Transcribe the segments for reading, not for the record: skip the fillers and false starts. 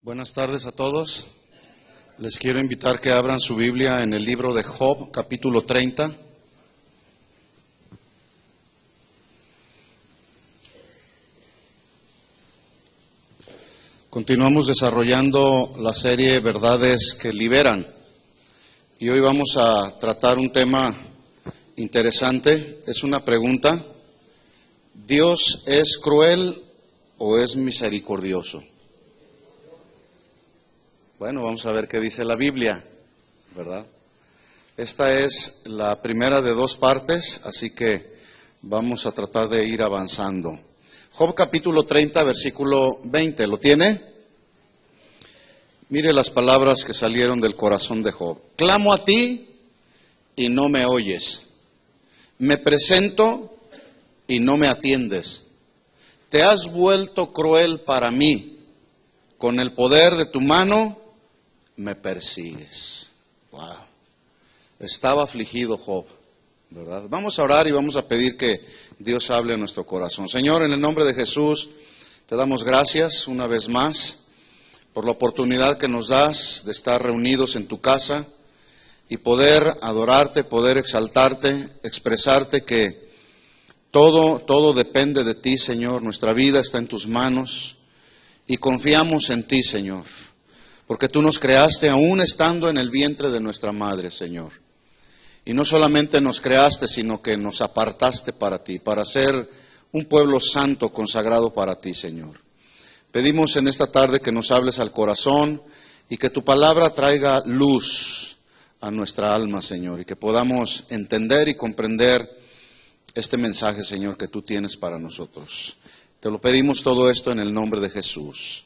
Buenas tardes a todos. Les quiero invitar que abran su Biblia en el libro de Job, capítulo 30. Continuamos desarrollando la serie Verdades que Liberan. Y hoy vamos a tratar un tema interesante. Es una pregunta. ¿Dios es cruel o es misericordioso? Bueno, vamos a ver qué dice la Biblia, ¿verdad? Esta es la primera de dos partes, así que vamos a tratar de ir avanzando. Job capítulo 30, versículo 20, ¿lo tiene? Mire las palabras que salieron del corazón de Job. Clamo a ti y no me oyes. Me presento y no me atiendes. Te has vuelto cruel para mí. Con el poder de tu mano me persigues. Wow. Estaba afligido Job, ¿verdad? Vamos a orar y vamos a pedir que Dios hable a nuestro corazón. Señor, en el nombre de Jesús, te damos gracias una vez más por la oportunidad que nos das de estar reunidos en tu casa y poder adorarte, poder exaltarte, expresarte que todo depende de ti, Señor. Nuestra vida está en tus manos y confiamos en ti, Señor. Porque tú nos creaste aún estando en el vientre de nuestra madre, Señor. Y no solamente nos creaste, sino que nos apartaste para ti, para ser un pueblo santo, consagrado para ti, Señor. Pedimos en esta tarde que nos hables al corazón y que tu palabra traiga luz a nuestra alma, Señor, y que podamos entender y comprender este mensaje, Señor, que tú tienes para nosotros. Te lo pedimos todo esto en el nombre de Jesús.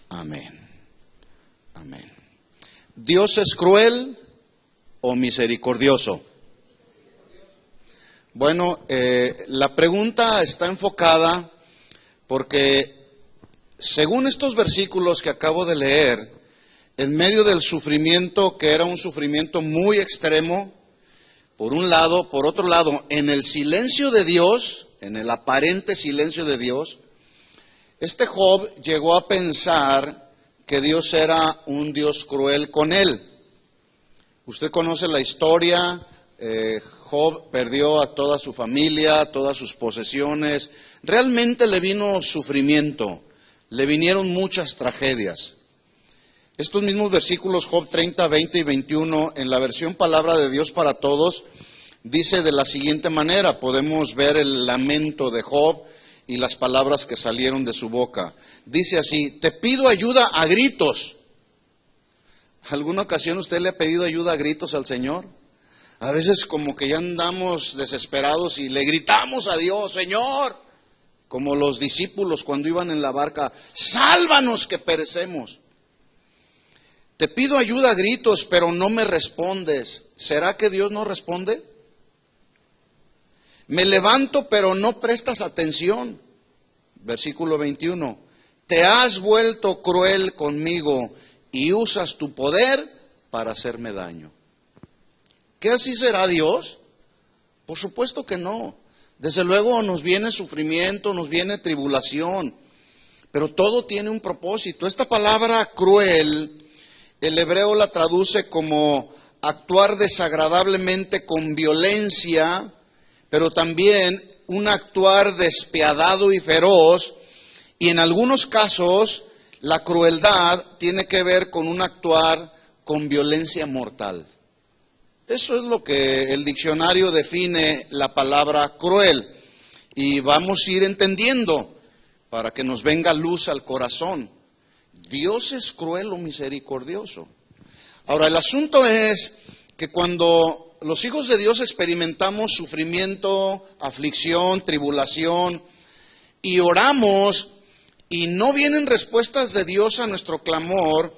Amén. Amén. ¿Dios es cruel o misericordioso? Bueno, la pregunta está enfocada porque según estos versículos que acabo de leer, en medio del sufrimiento, que era un sufrimiento muy extremo, por un lado, por otro lado, en el silencio de Dios, en el aparente silencio de Dios, este Job llegó a pensar que Dios era un Dios cruel con él. Usted conoce la historia, Job perdió a toda su familia, todas sus posesiones, realmente le vino sufrimiento, le vinieron muchas tragedias. Estos mismos versículos, Job 30, 20 y 21, en la versión Palabra de Dios para Todos, dice de la siguiente manera, podemos ver el lamento de Job y las palabras que salieron de su boca. Dice así: te pido ayuda a gritos. ¿Alguna ocasión usted le ha pedido ayuda a gritos al Señor? A veces como que ya andamos desesperados y le gritamos a Dios: Señor, como los discípulos cuando iban en la barca, sálvanos que perecemos. Te pido ayuda a gritos, pero no me respondes. ¿Será que Dios no responde? Me levanto, pero no prestas atención. Versículo 21. Te has vuelto cruel conmigo y usas tu poder para hacerme daño. ¿Qué así será Dios? Por supuesto que no. Desde luego nos viene sufrimiento, nos viene tribulación, pero todo tiene un propósito. Esta palabra cruel, el hebreo la traduce como actuar desagradablemente con violencia, pero también un actuar despiadado y feroz, y en algunos casos la crueldad tiene que ver con un actuar con violencia mortal. Eso es lo que el diccionario define la palabra cruel, y vamos a ir entendiendo para que nos venga luz al corazón. ¿Dios es cruel o misericordioso? Ahora, el asunto es que cuando los hijos de Dios experimentamos sufrimiento, aflicción, tribulación, y oramos y no vienen respuestas de Dios a nuestro clamor,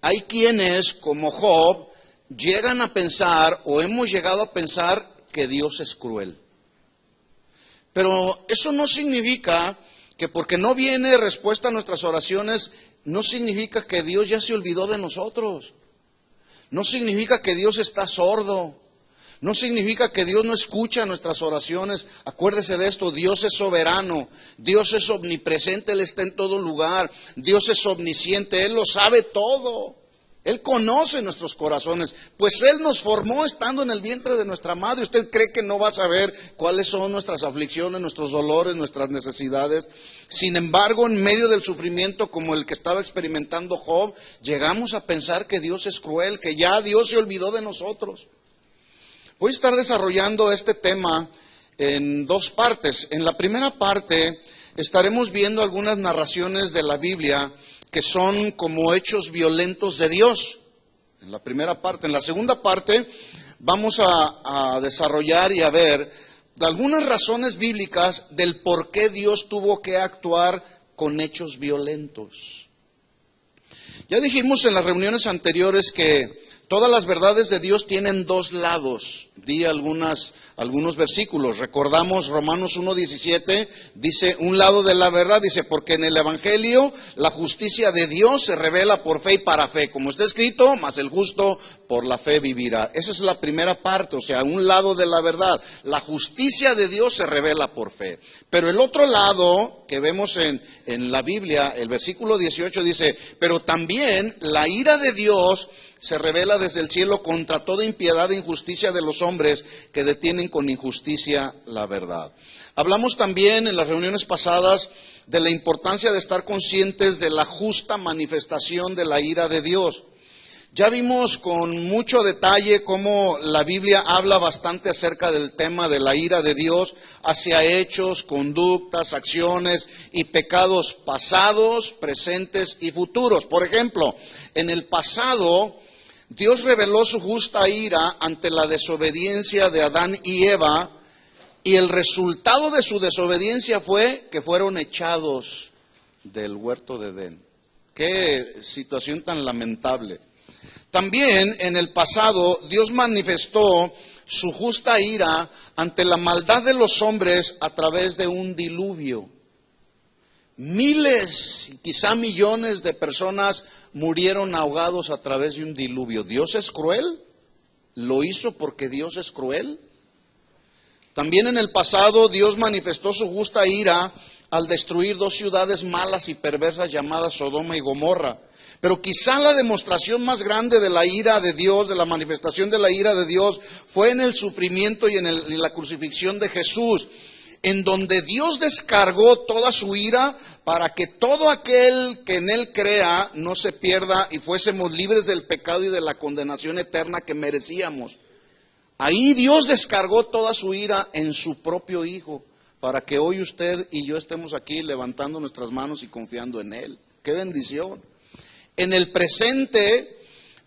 hay quienes, como Job, llegan a pensar o hemos llegado a pensar que Dios es cruel. Pero eso no significa que porque no viene respuesta a nuestras oraciones, no significa que Dios ya se olvidó de nosotros. No significa que Dios está sordo. No significa que Dios no escucha nuestras oraciones. Acuérdese de esto, Dios es soberano, Dios es omnipresente, Él está en todo lugar, Dios es omnisciente, Él lo sabe todo. Él conoce nuestros corazones, pues Él nos formó estando en el vientre de nuestra madre. ¿Usted cree que no va a saber cuáles son nuestras aflicciones, nuestros dolores, nuestras necesidades? Sin embargo, en medio del sufrimiento como el que estaba experimentando Job, llegamos a pensar que Dios es cruel, que ya Dios se olvidó de nosotros. Voy a estar desarrollando este tema en dos partes. En la primera parte estaremos viendo algunas narraciones de la Biblia que son como hechos violentos de Dios, en la primera parte. En la segunda parte vamos a desarrollar y a ver algunas razones bíblicas del por qué Dios tuvo que actuar con hechos violentos. Ya dijimos en las reuniones anteriores que todas las verdades de Dios tienen dos lados. Di algunos versículos. Recordamos Romanos 1:17, dice un lado de la verdad, dice, porque en el Evangelio la justicia de Dios se revela por fe y para fe. Como está escrito, mas el justo por la fe vivirá. Esa es la primera parte, o sea, un lado de la verdad. La justicia de Dios se revela por fe. Pero el otro lado que vemos en la Biblia, el versículo 18 dice, pero también la ira de Dios se revela desde el cielo contra toda impiedad e injusticia de los hombres que detienen con injusticia la verdad. Hablamos también en las reuniones pasadas de la importancia de estar conscientes de la justa manifestación de la ira de Dios. Ya vimos con mucho detalle cómo la Biblia habla bastante acerca del tema de la ira de Dios hacia hechos, conductas, acciones y pecados pasados, presentes y futuros. Por ejemplo, en el pasado Dios reveló su justa ira ante la desobediencia de Adán y Eva, y el resultado de su desobediencia fue que fueron echados del huerto de Edén. Qué situación tan lamentable. También en el pasado Dios manifestó su justa ira ante la maldad de los hombres a través de un diluvio. Miles, quizá millones de personas murieron ahogados a través de un diluvio. ¿Dios es cruel? ¿Lo hizo porque Dios es cruel? También en el pasado Dios manifestó su justa ira al destruir dos ciudades malas y perversas llamadas Sodoma y Gomorra. Pero quizá la demostración más grande de la ira de Dios, de la manifestación de la ira de Dios, fue en el sufrimiento y en la crucifixión de Jesús, en donde Dios descargó toda su ira para que todo aquel que en Él crea no se pierda y fuésemos libres del pecado y de la condenación eterna que merecíamos. Ahí Dios descargó toda su ira en su propio Hijo, para que hoy usted y yo estemos aquí levantando nuestras manos y confiando en Él. ¡Qué bendición! En el presente,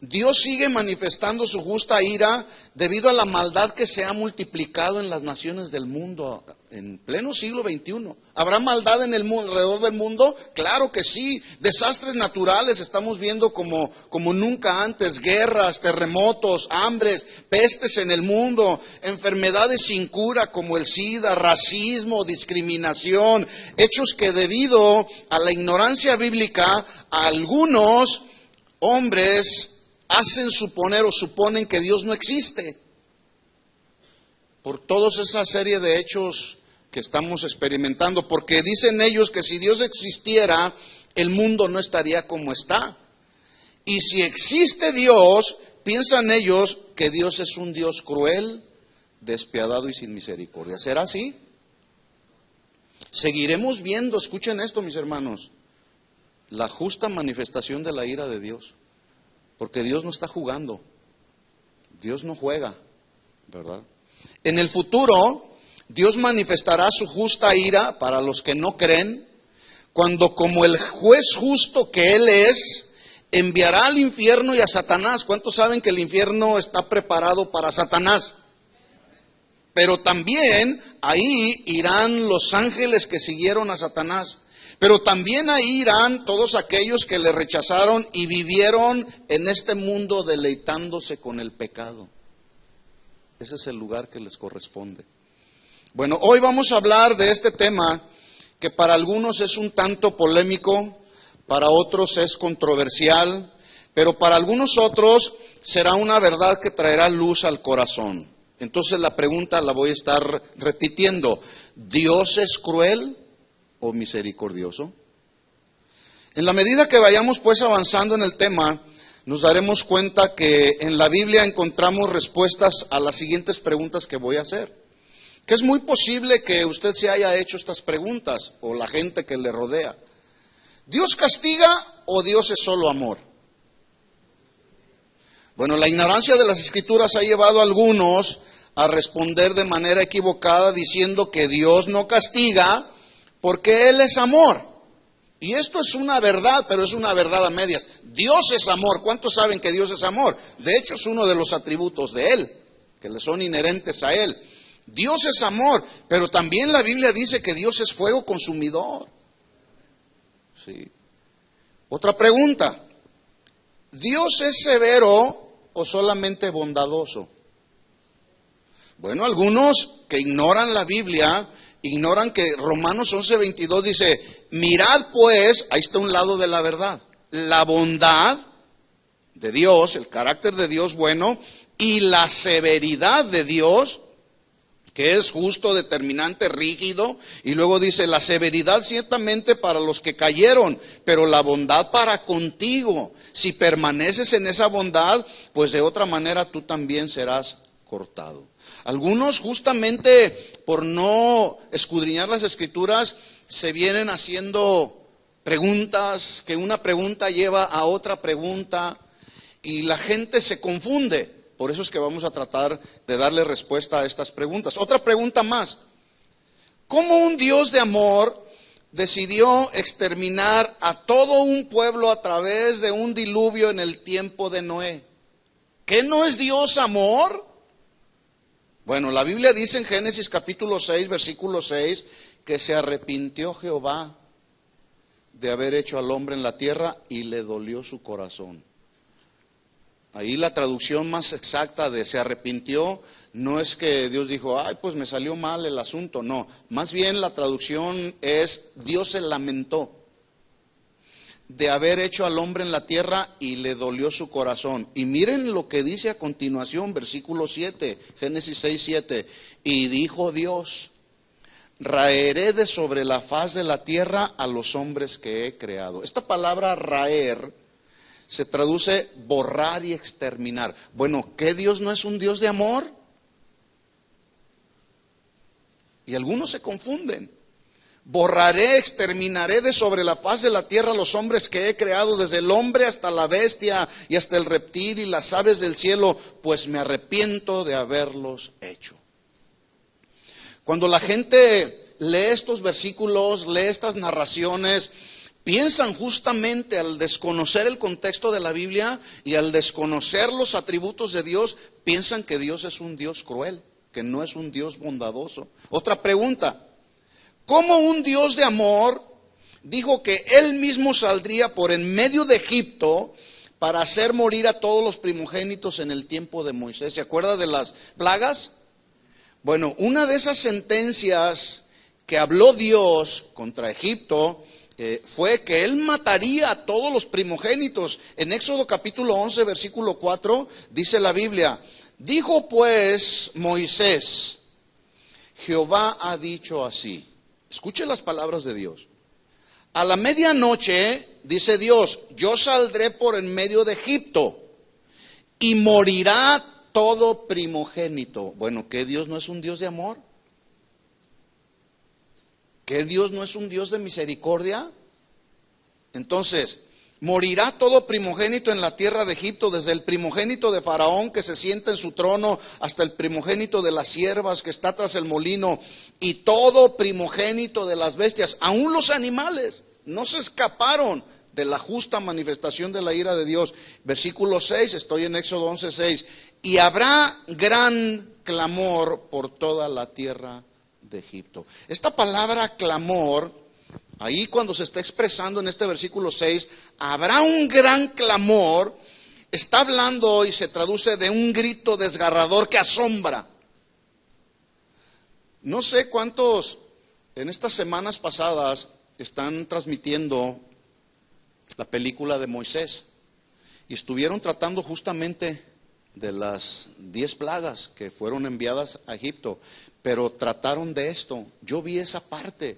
Dios sigue manifestando su justa ira debido a la maldad que se ha multiplicado en las naciones del mundo en pleno siglo XXI. ¿Habrá maldad en el mundo, alrededor del mundo? Claro que sí. Desastres naturales estamos viendo como nunca antes. Guerras, terremotos, hambres, pestes en el mundo, enfermedades sin cura como el SIDA, racismo, discriminación. Hechos que debido a la ignorancia bíblica, algunos hombres hacen suponer o suponen que Dios no existe. Por toda esa serie de hechos que estamos experimentando, porque dicen ellos que si Dios existiera, el mundo no estaría como está. Y si existe Dios, piensan ellos que Dios es un Dios cruel, despiadado y sin misericordia. ¿Será así? Seguiremos viendo, escuchen esto, mis hermanos, la justa manifestación de la ira de Dios. Porque Dios no está jugando, Dios no juega, ¿verdad? En el futuro, Dios manifestará su justa ira para los que no creen, cuando como el juez justo que Él es, enviará al infierno y a Satanás. ¿Cuántos saben que el infierno está preparado para Satanás? Pero también ahí irán los ángeles que siguieron a Satanás. Pero también ahí irán todos aquellos que le rechazaron y vivieron en este mundo deleitándose con el pecado. Ese es el lugar que les corresponde. Bueno, hoy vamos a hablar de este tema que para algunos es un tanto polémico, para otros es controversial, pero para algunos otros será una verdad que traerá luz al corazón. Entonces la pregunta la voy a estar repitiendo. ¿Dios es cruel o misericordioso? En la medida que vayamos pues avanzando en el tema, nos daremos cuenta que en la Biblia encontramos respuestas a las siguientes preguntas que voy a hacer. Que es muy posible que usted se haya hecho estas preguntas, o la gente que le rodea. ¿Dios castiga o Dios es solo amor? Bueno, la ignorancia de las Escrituras ha llevado a algunos a responder de manera equivocada diciendo que Dios no castiga porque Él es amor. Y esto es una verdad, pero es una verdad a medias. Dios es amor. ¿Cuántos saben que Dios es amor? De hecho, es uno de los atributos de Él, que le son inherentes a Él. Dios es amor, pero también la Biblia dice que Dios es fuego consumidor. Sí. Otra pregunta. ¿Dios es severo o solamente bondadoso? Bueno, algunos que ignoran la Biblia, ignoran que Romanos 11:22 dice, mirad pues, ahí está un lado de la verdad, la bondad de Dios, el carácter de Dios bueno, y la severidad de Dios, que es justo, determinante, rígido, y luego dice, la severidad ciertamente para los que cayeron, pero la bondad para contigo. Si permaneces en esa bondad, pues de otra manera tú también serás cortado. Algunos justamente por no escudriñar las Escrituras, se vienen haciendo preguntas, que una pregunta lleva a otra pregunta, y la gente se confunde. Por eso es que vamos a tratar de darle respuesta a estas preguntas. Otra pregunta más. ¿Cómo un Dios de amor decidió exterminar a todo un pueblo a través de un diluvio en el tiempo de Noé? ¿Qué no es Dios amor? Bueno, la Biblia dice en Génesis capítulo 6, versículo 6, que se arrepintió Jehová de haber hecho al hombre en la tierra y le dolió su corazón. Ahí la traducción más exacta de se arrepintió no es que Dios dijo, ay, pues me salió mal el asunto. No, más bien la traducción es Dios se lamentó de haber hecho al hombre en la tierra y le dolió su corazón. Y miren lo que dice a continuación, versículo 7, Génesis 6, 7. Y dijo Dios, raeré de sobre la faz de la tierra a los hombres que he creado. Esta palabra raer se traduce borrar y exterminar. Bueno, ¿qué Dios no es un Dios de amor? Y algunos se confunden. Borraré, exterminaré de sobre la faz de la tierra a los hombres que he creado, desde el hombre hasta la bestia y hasta el reptil y las aves del cielo, pues me arrepiento de haberlos hecho. Cuando la gente lee estos versículos, lee estas narraciones, piensan justamente al desconocer el contexto de la Biblia y al desconocer los atributos de Dios, piensan que Dios es un Dios cruel, que no es un Dios bondadoso. Otra pregunta, ¿cómo un Dios de amor dijo que Él mismo saldría por en medio de Egipto para hacer morir a todos los primogénitos en el tiempo de Moisés? ¿Se acuerda de las plagas? Bueno, una de esas sentencias que habló Dios contra Egipto fue que Él mataría a todos los primogénitos. En Éxodo capítulo 11, versículo 4, dice la Biblia, dijo pues Moisés, Jehová ha dicho así. Escuche las palabras de Dios. A la medianoche, dice Dios, yo saldré por en medio de Egipto y morirá todo primogénito. Bueno, ¿qué Dios no es un Dios de amor? ¿Que Dios no es un Dios de misericordia? Entonces, morirá todo primogénito en la tierra de Egipto, desde el primogénito de Faraón que se sienta en su trono, hasta el primogénito de las siervas que está tras el molino, y todo primogénito de las bestias, aún los animales, no se escaparon de la justa manifestación de la ira de Dios. Versículo 6, estoy en Éxodo 11, 6, y habrá gran clamor por toda la tierra de Egipto. Esta palabra clamor, ahí cuando se está expresando en este versículo 6, habrá un gran clamor, está hablando y se traduce de un grito desgarrador que asombra. No sé cuántos en estas semanas pasadas están transmitiendo la película de Moisés y estuvieron tratando justamente de las 10 plagas que fueron enviadas a Egipto, pero trataron de esto. Yo vi esa parte,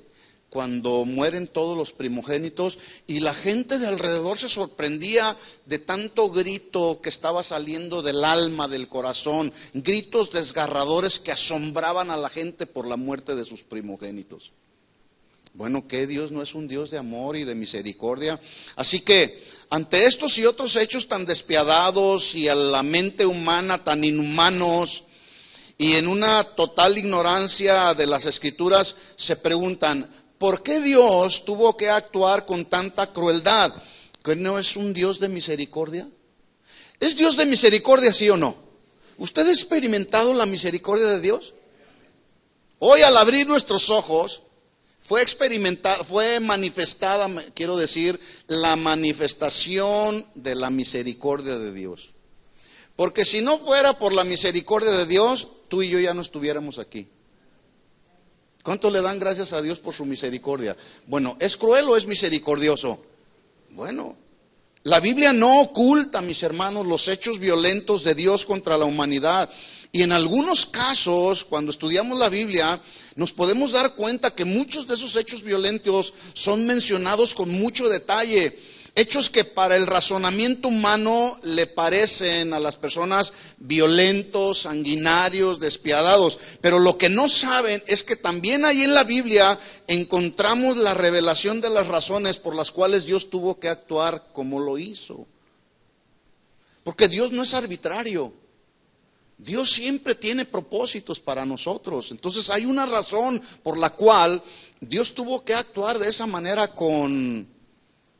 cuando mueren todos los primogénitos, y la gente de alrededor se sorprendía de tanto grito que estaba saliendo del alma, del corazón, gritos desgarradores que asombraban a la gente por la muerte de sus primogénitos. Bueno, que Dios no es un Dios de amor y de misericordia. Así que ante estos y otros hechos tan despiadados y a la mente humana tan inhumanos, y en una total ignorancia de las Escrituras, se preguntan, ¿por qué Dios tuvo que actuar con tanta crueldad? ¿Que no es un Dios de misericordia? ¿Es Dios de misericordia, sí o no? ¿Usted ha experimentado la misericordia de Dios? Hoy, al abrir nuestros ojos, fue manifestada, quiero decir, la manifestación de la misericordia de Dios. Porque si no fuera por la misericordia de Dios, tú y yo ya no estuviéramos aquí. ¿Cuánto le dan gracias a Dios por su misericordia? Bueno, ¿es cruel o es misericordioso? Bueno, la Biblia no oculta, mis hermanos, los hechos violentos de Dios contra la humanidad. Y en algunos casos, cuando estudiamos la Biblia, nos podemos dar cuenta que muchos de esos hechos violentos son mencionados con mucho detalle. Hechos que para el razonamiento humano le parecen a las personas violentos, sanguinarios, despiadados. Pero lo que no saben es que también ahí en la Biblia encontramos la revelación de las razones por las cuales Dios tuvo que actuar como lo hizo. Porque Dios no es arbitrario. Dios siempre tiene propósitos para nosotros. Entonces hay una razón por la cual Dios tuvo que actuar de esa manera con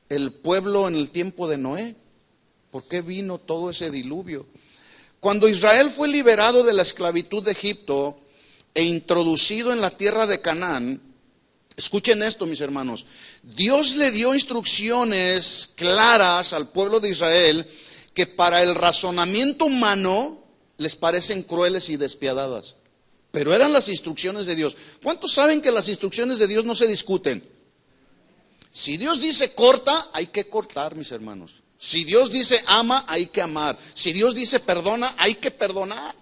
el pueblo en el tiempo de Noé. ¿Por qué vino todo ese diluvio? Cuando Israel fue liberado de la esclavitud de Egipto e introducido en la tierra de Canaán, escuchen esto, mis hermanos, Dios le dio instrucciones claras al pueblo de Israel que para el razonamiento humano les parecen crueles y despiadadas, pero eran las instrucciones de Dios. ¿Cuántos saben que las instrucciones de Dios no se discuten? Si Dios dice corta, hay que cortar, mis hermanos. Si Dios dice ama, hay que amar. Si Dios dice perdona, hay que perdonar.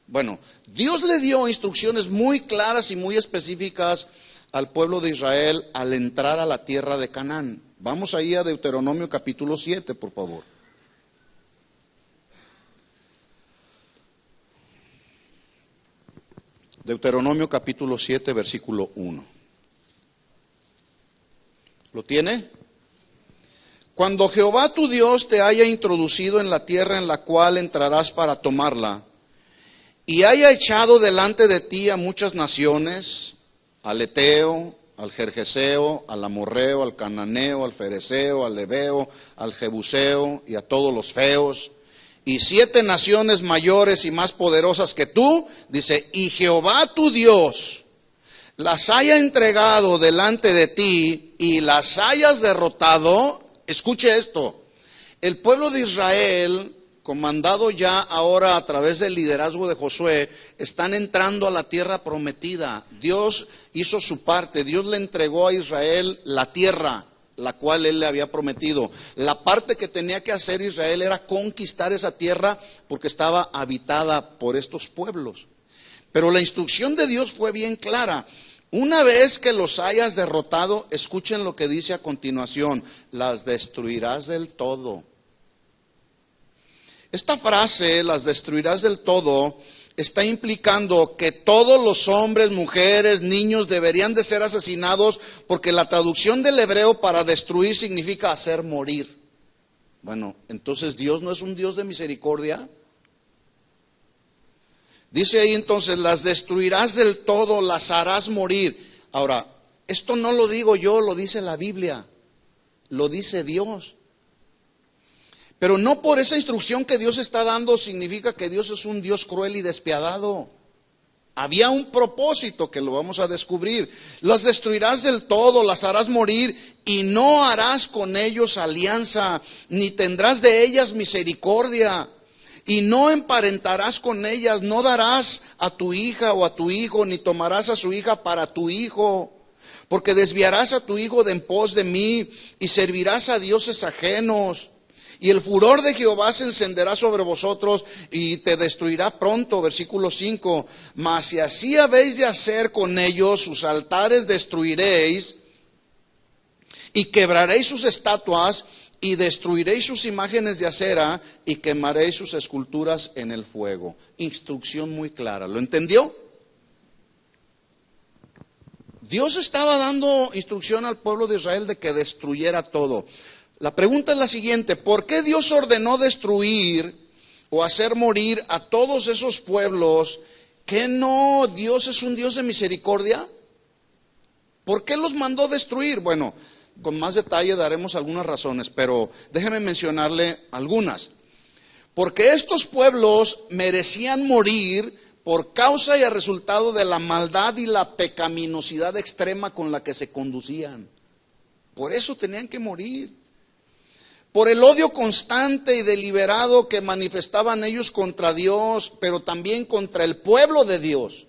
Bueno, Dios le dio instrucciones muy claras y muy específicas al pueblo de Israel al entrar a la tierra de Canaán. Vamos ahí a Deuteronomio capítulo 7, por favor. Deuteronomio capítulo 7, versículo 1. ¿Lo tiene? Cuando Jehová tu Dios te haya introducido en la tierra en la cual entrarás para tomarla, y haya echado delante de ti a muchas naciones, al Eteo, al Gergeseo, al Amorreo, al Cananeo, al Fereceo, al Heveo, al Jebuseo y a todos los feos, y 7 naciones mayores y más poderosas que tú, dice, y Jehová tu Dios las haya entregado delante de ti y las hayas derrotado, escuche esto, el pueblo de Israel, comandado ya ahora a través del liderazgo de Josué, están entrando a la tierra prometida. Dios hizo su parte, Dios le entregó a Israel la tierra, la cual él le había prometido. La parte que tenía que hacer Israel era conquistar esa tierra porque estaba habitada por estos pueblos. Pero la instrucción de Dios fue bien clara. Una vez que los hayas derrotado, escuchen lo que dice a continuación, las destruirás del todo. Esta frase, las destruirás del todo, está implicando que todos los hombres, mujeres, niños deberían de ser asesinados, porque la traducción del hebreo para destruir significa hacer morir. Bueno, entonces Dios no es un Dios de misericordia. Dice ahí entonces, las destruirás del todo, las harás morir. Ahora, esto no lo digo yo, lo dice la Biblia, lo dice Dios. Pero no por esa instrucción que Dios está dando significa que Dios es un Dios cruel y despiadado. Había un propósito que lo vamos a descubrir. Las destruirás del todo, las harás morir y no harás con ellos alianza, ni tendrás de ellas misericordia. Y no emparentarás con ellas, no darás a tu hija o a tu hijo, ni tomarás a su hija para tu hijo, porque desviarás a tu hijo de en pos de mí y servirás a dioses ajenos. Y el furor de Jehová se encenderá sobre vosotros y te destruirá pronto. Versículo 5. Mas si así habéis de hacer con ellos, sus altares destruiréis y quebraréis sus estatuas y destruiréis sus imágenes de acera y quemaréis sus esculturas en el fuego. Instrucción muy clara. ¿Lo entendió? Dios estaba dando instrucción al pueblo de Israel de que destruyera todo. La pregunta es la siguiente: ¿por qué Dios ordenó destruir o hacer morir a todos esos pueblos? ¿Que no Dios es un Dios de misericordia? ¿Por qué los mandó destruir? Bueno, con más detalle daremos algunas razones, pero déjeme mencionarle algunas. Porque estos pueblos merecían morir por causa y a resultado de la maldad y la pecaminosidad extrema con la que se conducían. Por eso tenían que morir. Por el odio constante y deliberado que manifestaban ellos contra Dios, pero también contra el pueblo de Dios.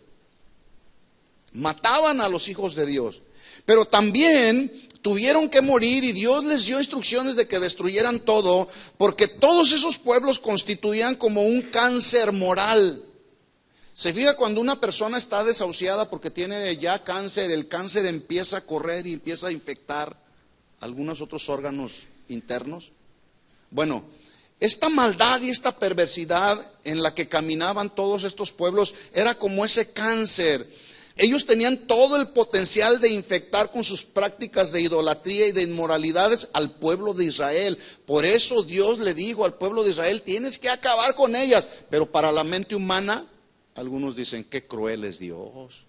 Mataban a los hijos de Dios. Pero también tuvieron que morir y Dios les dio instrucciones de que destruyeran todo, porque todos esos pueblos constituían como un cáncer moral. Se fija, cuando una persona está desahuciada porque tiene ya cáncer, el cáncer empieza a correr y empieza a infectar algunos otros órganos internos. Bueno, esta maldad y esta perversidad en la que caminaban todos estos pueblos era como ese cáncer. Ellos tenían todo el potencial de infectar con sus prácticas de idolatría y de inmoralidades al pueblo de Israel. Por eso Dios le dijo al pueblo de Israel: tienes que acabar con ellas. Pero para la mente humana, algunos dicen: qué cruel es Dios,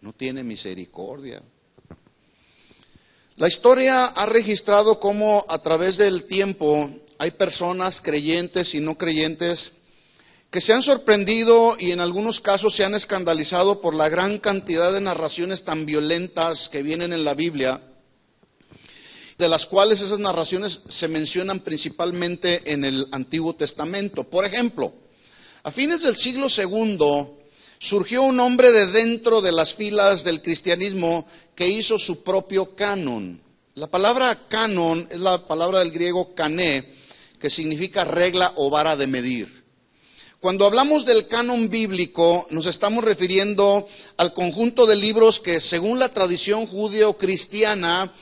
no tiene misericordia. La historia ha registrado cómo a través del tiempo hay personas creyentes y no creyentes que se han sorprendido y en algunos casos se han escandalizado por la gran cantidad de narraciones tan violentas que vienen en la Biblia, de las cuales esas narraciones se mencionan principalmente en el Antiguo Testamento. Por ejemplo, a fines del siglo II surgió un hombre de dentro de las filas del cristianismo que hizo su propio canon. La palabra canon es la palabra del griego kané, que significa regla o vara de medir. Cuando hablamos del canon bíblico, nos estamos refiriendo al conjunto de libros que, según la tradición judeo-cristiana,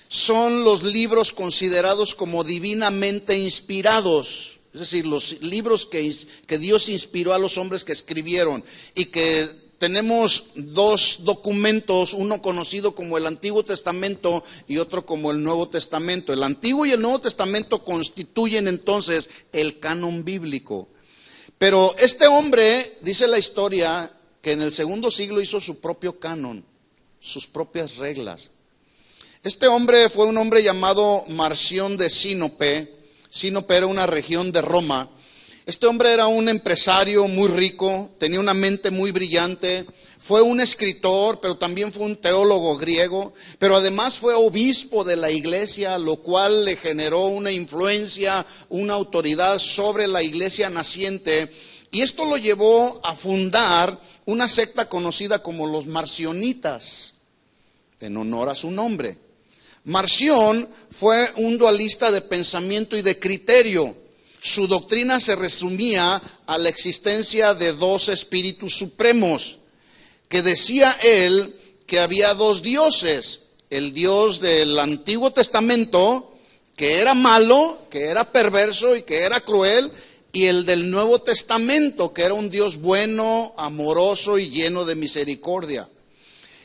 son los libros considerados como divinamente inspirados. Es decir, los libros que Dios inspiró a los hombres que escribieron, y que tenemos dos documentos, uno conocido como el Antiguo Testamento y otro como el Nuevo Testamento. El Antiguo y el Nuevo Testamento constituyen entonces el canon bíblico. Pero este hombre, dice la historia, que en el segundo siglo hizo su propio canon, sus propias reglas. Este hombre fue un hombre llamado Marción de Sinope. Sinope era una región de Roma. Este hombre era un empresario muy rico, tenía una mente muy brillante, fue un escritor, pero también fue un teólogo griego, pero además fue obispo de la iglesia, lo cual le generó una influencia, una autoridad sobre la iglesia naciente, y esto lo llevó a fundar una secta conocida como los marcionitas, en honor a su nombre. Marción fue un dualista de pensamiento y de criterio. Su doctrina se resumía a la existencia de dos espíritus supremos, que decía él que había dos dioses: el Dios del Antiguo Testamento, que era malo, que era perverso y que era cruel, y el del Nuevo Testamento, que era un Dios bueno, amoroso y lleno de misericordia.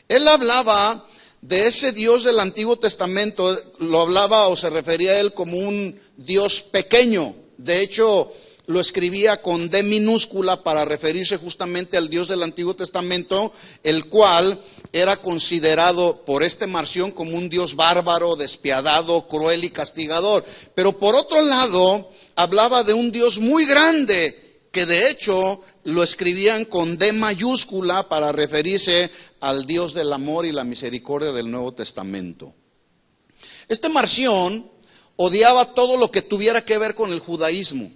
Él hablaba de ese Dios del Antiguo Testamento, lo hablaba o se refería a él como un Dios pequeño. De hecho, lo escribía con D minúscula para referirse justamente al Dios del Antiguo Testamento, el cual era considerado por este Marción como un Dios bárbaro, despiadado, cruel y castigador. Pero por otro lado, hablaba de un Dios muy grande, que de hecho lo escribían con D mayúscula para referirse al Dios del amor y la misericordia del Nuevo Testamento. Este Marción odiaba todo lo que tuviera que ver con el judaísmo.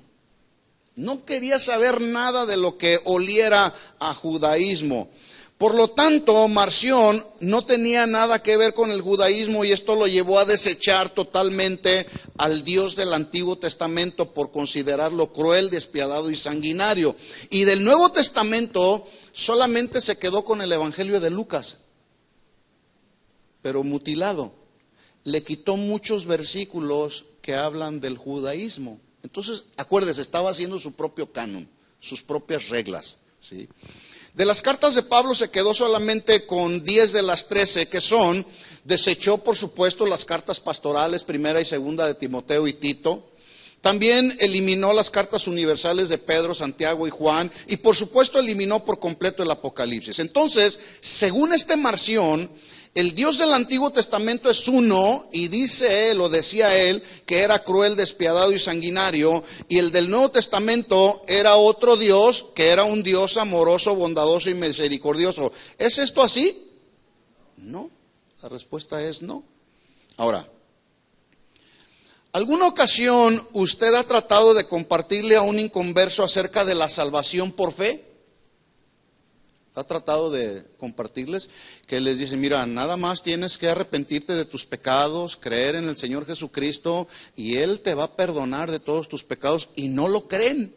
No quería saber nada de lo que oliera a judaísmo. Por lo tanto, Marción no tenía nada que ver con el judaísmo y esto lo llevó a desechar totalmente al Dios del Antiguo Testamento por considerarlo cruel, despiadado y sanguinario. Y del Nuevo Testamento solamente se quedó con el Evangelio de Lucas, pero mutilado. Le quitó muchos versículos que hablan del judaísmo. Entonces, acuérdese, estaba haciendo su propio canon, sus propias reglas, ¿sí? De las cartas de Pablo se quedó solamente con 10 de las 13 que son, desechó por supuesto las cartas pastorales, primera y segunda de Timoteo y Tito. También eliminó las cartas universales de Pedro, Santiago y Juan, y por supuesto eliminó por completo el Apocalipsis. Entonces, según este Marción, el Dios del Antiguo Testamento es uno, y dice él, o decía él, que era cruel, despiadado y sanguinario, y el del Nuevo Testamento era otro Dios, que era un Dios amoroso, bondadoso y misericordioso. ¿Es esto así? No, la respuesta es no. Ahora, ¿alguna ocasión usted ha tratado de compartirle a un inconverso acerca de la salvación por fe? ¿Ha tratado de compartirles? Que les dice, mira, nada más tienes que arrepentirte de tus pecados, creer en el Señor Jesucristo y Él te va a perdonar de todos tus pecados, y no lo creen.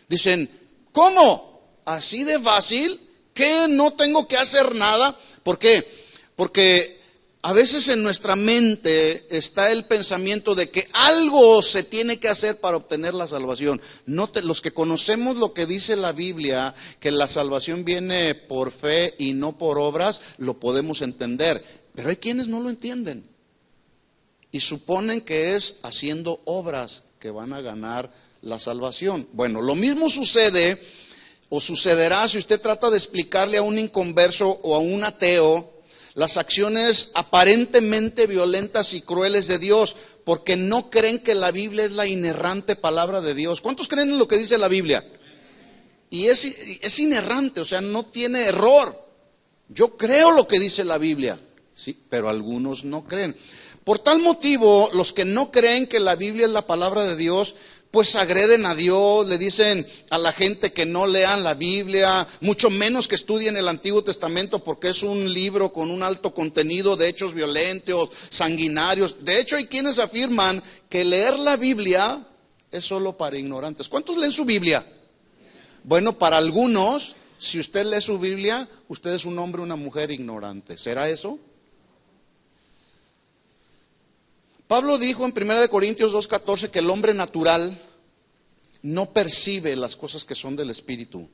Dicen, ¿cómo? ¿Así de fácil? ¿Que no tengo que hacer nada? ¿Por qué? Porque a veces en nuestra mente está el pensamiento de que algo se tiene que hacer para obtener la salvación. Los que conocemos lo que dice la Biblia, que la salvación viene por fe y no por obras, lo podemos entender. Pero hay quienes no lo entienden y suponen que es haciendo obras que van a ganar la salvación. Bueno, lo mismo sucede o sucederá si usted trata de explicarle a un inconverso o a un ateo las acciones aparentemente violentas y crueles de Dios, porque no creen que la Biblia es la inerrante palabra de Dios. ¿Cuántos creen en lo que dice la Biblia? Y es inerrante, o sea, no tiene error. Yo creo lo que dice la Biblia, sí, pero algunos no creen. Por tal motivo, los que no creen que la Biblia es la palabra de Dios, pues agreden a Dios, le dicen a la gente que no lean la Biblia, mucho menos que estudien el Antiguo Testamento, porque es un libro con un alto contenido de hechos violentos, sanguinarios. De hecho, hay quienes afirman que leer la Biblia es solo para ignorantes. ¿Cuántos leen su Biblia? Bueno, para algunos, si usted lee su Biblia, usted es un hombre o una mujer ignorante. ¿Será eso? Pablo dijo en 1 Corintios 2:14 que el hombre natural no percibe las cosas que son del Espíritu,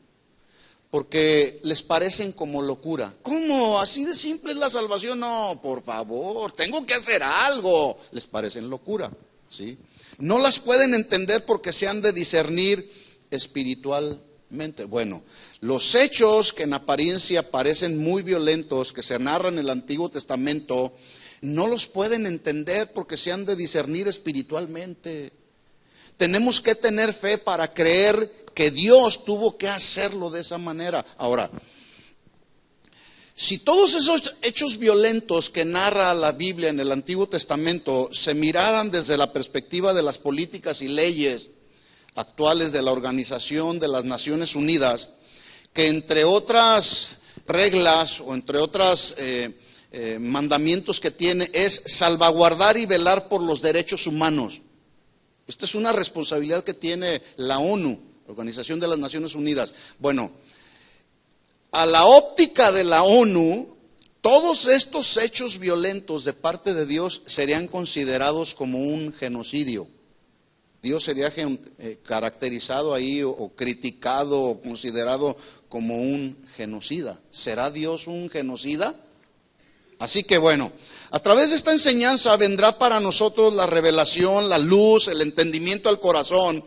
porque les parecen como locura. ¿Cómo? ¿Así de simple es la salvación? No, por favor, tengo que hacer algo. Les parecen locura, ¿sí? No las pueden entender porque se han de discernir espiritualmente. Bueno, los hechos que en apariencia parecen muy violentos, que se narran en el Antiguo Testamento, no los pueden entender porque se han de discernir espiritualmente. Tenemos que tener fe para creer que Dios tuvo que hacerlo de esa manera. Ahora, si todos esos hechos violentos que narra la Biblia en el Antiguo Testamento se miraran desde la perspectiva de las políticas y leyes actuales de la Organización de las Naciones Unidas, que entre otras reglas o entre otras mandamientos que tiene es salvaguardar y velar por los derechos humanos. Esta es una responsabilidad que tiene la ONU, Organización de las Naciones Unidas. Bueno, a la óptica de la ONU, todos estos hechos violentos de parte de Dios serían considerados como un genocidio. Dios sería caracterizado ahí o criticado o considerado como un genocida. ¿Será Dios un genocida? Así que bueno, a través de esta enseñanza vendrá para nosotros la revelación, la luz, el entendimiento al corazón.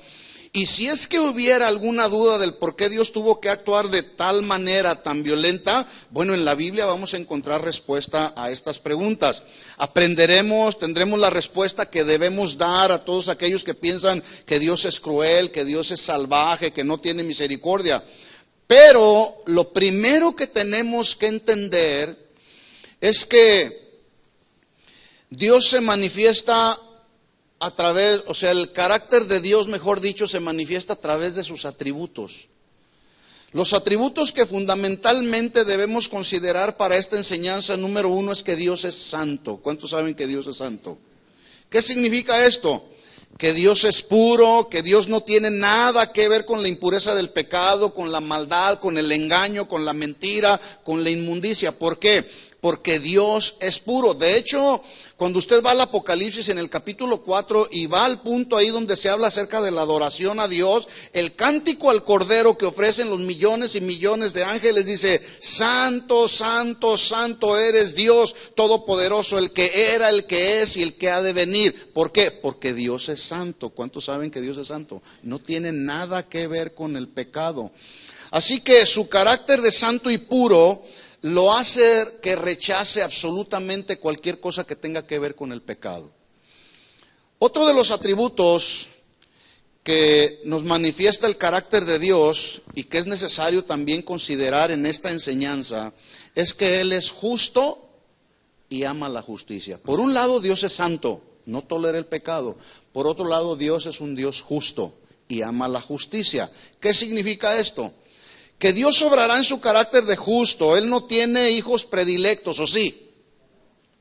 Y si es que hubiera alguna duda del por qué Dios tuvo que actuar de tal manera tan violenta, bueno, en la Biblia vamos a encontrar respuesta a estas preguntas. Aprenderemos, tendremos la respuesta que debemos dar a todos aquellos que piensan que Dios es cruel, que Dios es salvaje, que no tiene misericordia. Pero lo primero que tenemos que entender es que Dios se manifiesta a través, o sea, el carácter de Dios, mejor dicho, se manifiesta a través de sus atributos. Los atributos que fundamentalmente debemos considerar para esta enseñanza, número uno, es que Dios es santo. ¿Cuántos saben que Dios es santo? ¿Qué significa esto? Que Dios es puro, que Dios no tiene nada que ver con la impureza del pecado, con la maldad, con el engaño, con la mentira, con la inmundicia. ¿Por qué? Porque Dios es puro. De hecho, cuando usted va al Apocalipsis en el capítulo 4 y va al punto ahí donde se habla acerca de la adoración a Dios, el cántico al Cordero que ofrecen los millones y millones de ángeles dice: Santo, santo, santo eres Dios Todopoderoso, el que era, el que es y el que ha de venir. ¿Por qué? Porque Dios es santo. ¿Cuántos saben que Dios es santo? No tiene nada que ver con el pecado. Así que su carácter de santo y puro lo hace que rechace absolutamente cualquier cosa que tenga que ver con el pecado. Otro de los atributos que nos manifiesta el carácter de Dios y que es necesario también considerar en esta enseñanza es que Él es justo y ama la justicia. Por un lado, Dios es santo, no tolera el pecado. Por otro lado, Dios es un Dios justo y ama la justicia. ¿Qué significa esto? Que Dios obrará en su carácter de justo. Él no tiene hijos predilectos, ¿o sí?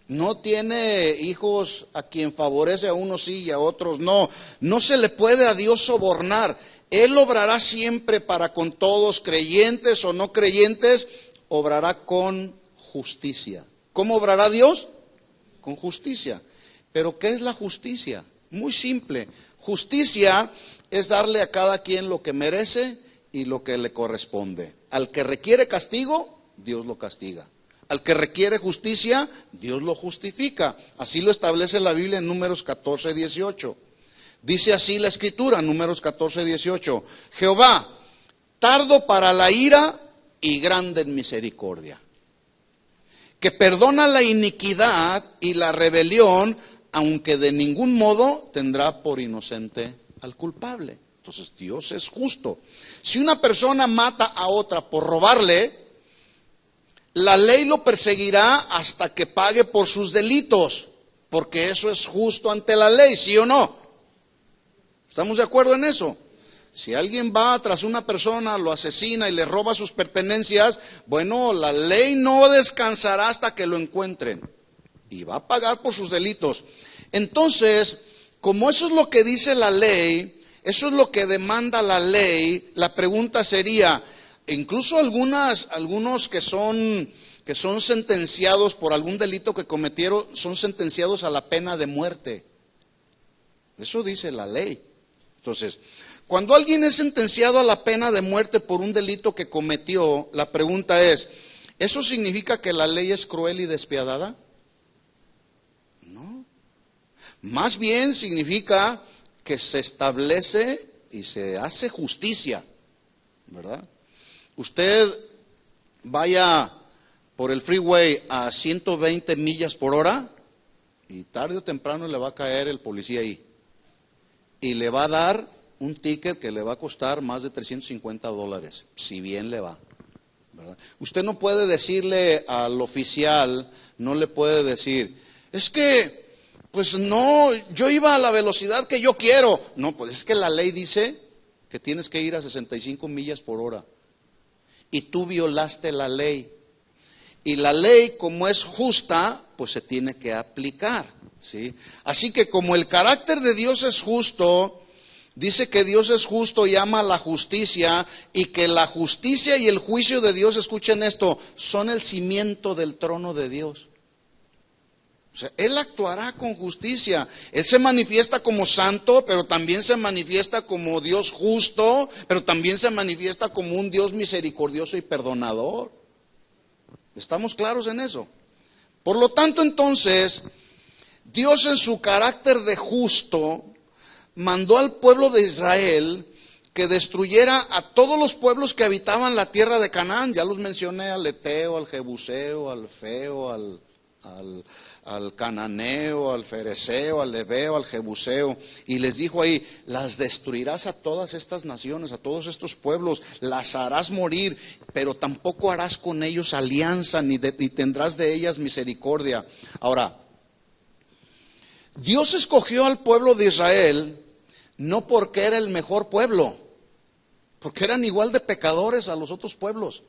No tiene hijos a quien favorece, a unos sí y a otros no. No se le puede a Dios sobornar. Él obrará siempre para con todos, creyentes o no creyentes, obrará con justicia. ¿Cómo obrará Dios? Con justicia. ¿Pero qué es la justicia? Muy simple. Justicia es darle a cada quien lo que merece y lo que le corresponde. Al que requiere castigo, Dios lo castiga. Al que requiere justicia, Dios lo justifica. Así lo establece la Biblia en Números 14, 18. Dice así la Escritura, Números 14, 18. Jehová, tardo para la ira y grande en misericordia, que perdona la iniquidad y la rebelión, aunque de ningún modo tendrá por inocente al culpable. Entonces Dios es justo. Si una persona mata a otra por robarle, la ley lo perseguirá hasta que pague por sus delitos, porque eso es justo ante la ley, ¿sí o no? ¿Estamos de acuerdo en eso? Si alguien va tras una persona, lo asesina y le roba sus pertenencias, bueno, la ley no descansará hasta que lo encuentren y va a pagar por sus delitos. Entonces, como eso es lo que dice la ley, eso es lo que demanda la ley, la pregunta sería, incluso algunos que son sentenciados por algún delito que cometieron, son sentenciados a la pena de muerte. Eso dice la ley. Entonces, cuando alguien es sentenciado a la pena de muerte por un delito que cometió, la pregunta es, ¿eso significa que la ley es cruel y despiadada? No. Más bien significa que se establece y se hace justicia, ¿verdad? Usted vaya por el freeway a 120 millas por hora y tarde o temprano le va a caer el policía ahí y le va a dar un ticket que le va a costar más de $350, si bien le va, ¿verdad? Usted no puede decirle al oficial, no le puede decir, es que pues no, yo iba a la velocidad que yo quiero. No, pues es que la ley dice que tienes que ir a 65 millas por hora. Y tú violaste la ley. Y la ley, como es justa, pues se tiene que aplicar, ¿sí? Así que como el carácter de Dios es justo, dice que Dios es justo y ama la justicia, y que la justicia y el juicio de Dios, escuchen esto, son el cimiento del trono de Dios. O sea, Él actuará con justicia. Él se manifiesta como santo, pero también se manifiesta como Dios justo, pero también se manifiesta como un Dios misericordioso y perdonador. ¿Estamos claros en eso? Por lo tanto, entonces, Dios en su carácter de justo mandó al pueblo de Israel que destruyera a todos los pueblos que habitaban la tierra de Canaán. Ya los mencioné, al Eteo, al Jebuseo, al Feo, al Cananeo, al Fereceo, al Heveo, al Jebuseo, y les dijo ahí, las destruirás a todas estas naciones, a todos estos pueblos, las harás morir, pero tampoco harás con ellos alianza, ni tendrás de ellas misericordia. Ahora, Dios escogió al pueblo de Israel no porque era el mejor pueblo, porque eran igual de pecadores a los otros pueblos.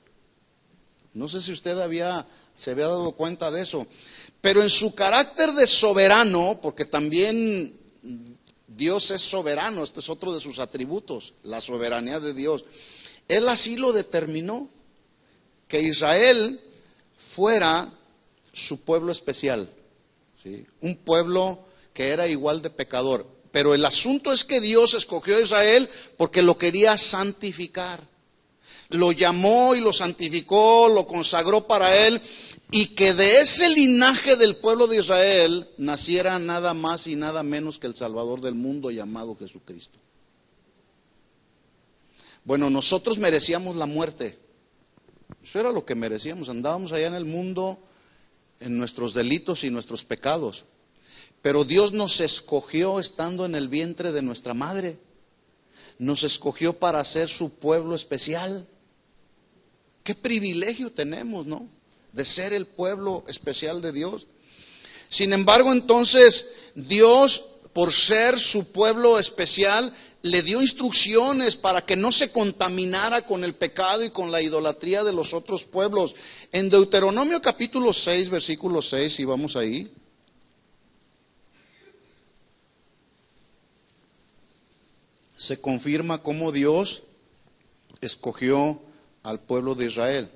No sé si usted se había dado cuenta de eso. Pero en su carácter de soberano, porque también Dios es soberano, este es otro de sus atributos, la soberanía de Dios. Él así lo determinó, que Israel fuera su pueblo especial, ¿sí? Un pueblo que era igual de pecador. Pero el asunto es que Dios escogió a Israel porque lo quería santificar. Lo llamó y lo santificó, lo consagró para él, y que de ese linaje del pueblo de Israel naciera nada más y nada menos que el Salvador del mundo llamado Jesucristo. Bueno, nosotros merecíamos la muerte. Eso era lo que merecíamos. Andábamos allá en el mundo en nuestros delitos y nuestros pecados. Pero Dios nos escogió estando en el vientre de nuestra madre. Nos escogió para ser su pueblo especial. Qué privilegio tenemos, ¿no? De ser el pueblo especial de Dios. Sin embargo, entonces, Dios, por ser su pueblo especial, le dio instrucciones para que no se contaminara con el pecado y con la idolatría de los otros pueblos. En Deuteronomio capítulo 6, versículo 6, si vamos ahí. Se confirma cómo Dios escogió al pueblo de Israel.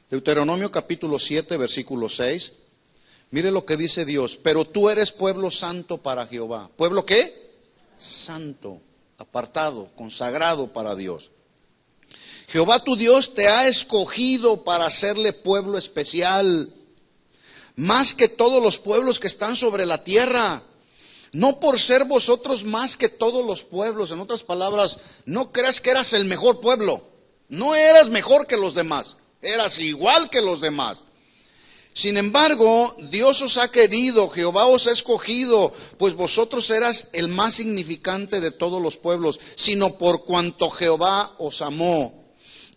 Deuteronomio capítulo 7, versículo 6. Mire lo que dice Dios. Pero tú eres pueblo santo para Jehová. ¿Pueblo qué? Santo, apartado, consagrado para Dios. Jehová tu Dios te ha escogido para hacerle pueblo especial, más que todos los pueblos que están sobre la tierra. No por ser vosotros más que todos los pueblos. En otras palabras, no creas que eras el mejor pueblo. No eras mejor que los demás. Eras igual que los demás. Sin embargo, Dios os ha querido, Jehová os ha escogido, pues vosotros eras el más significante de todos los pueblos, sino por cuanto Jehová os amó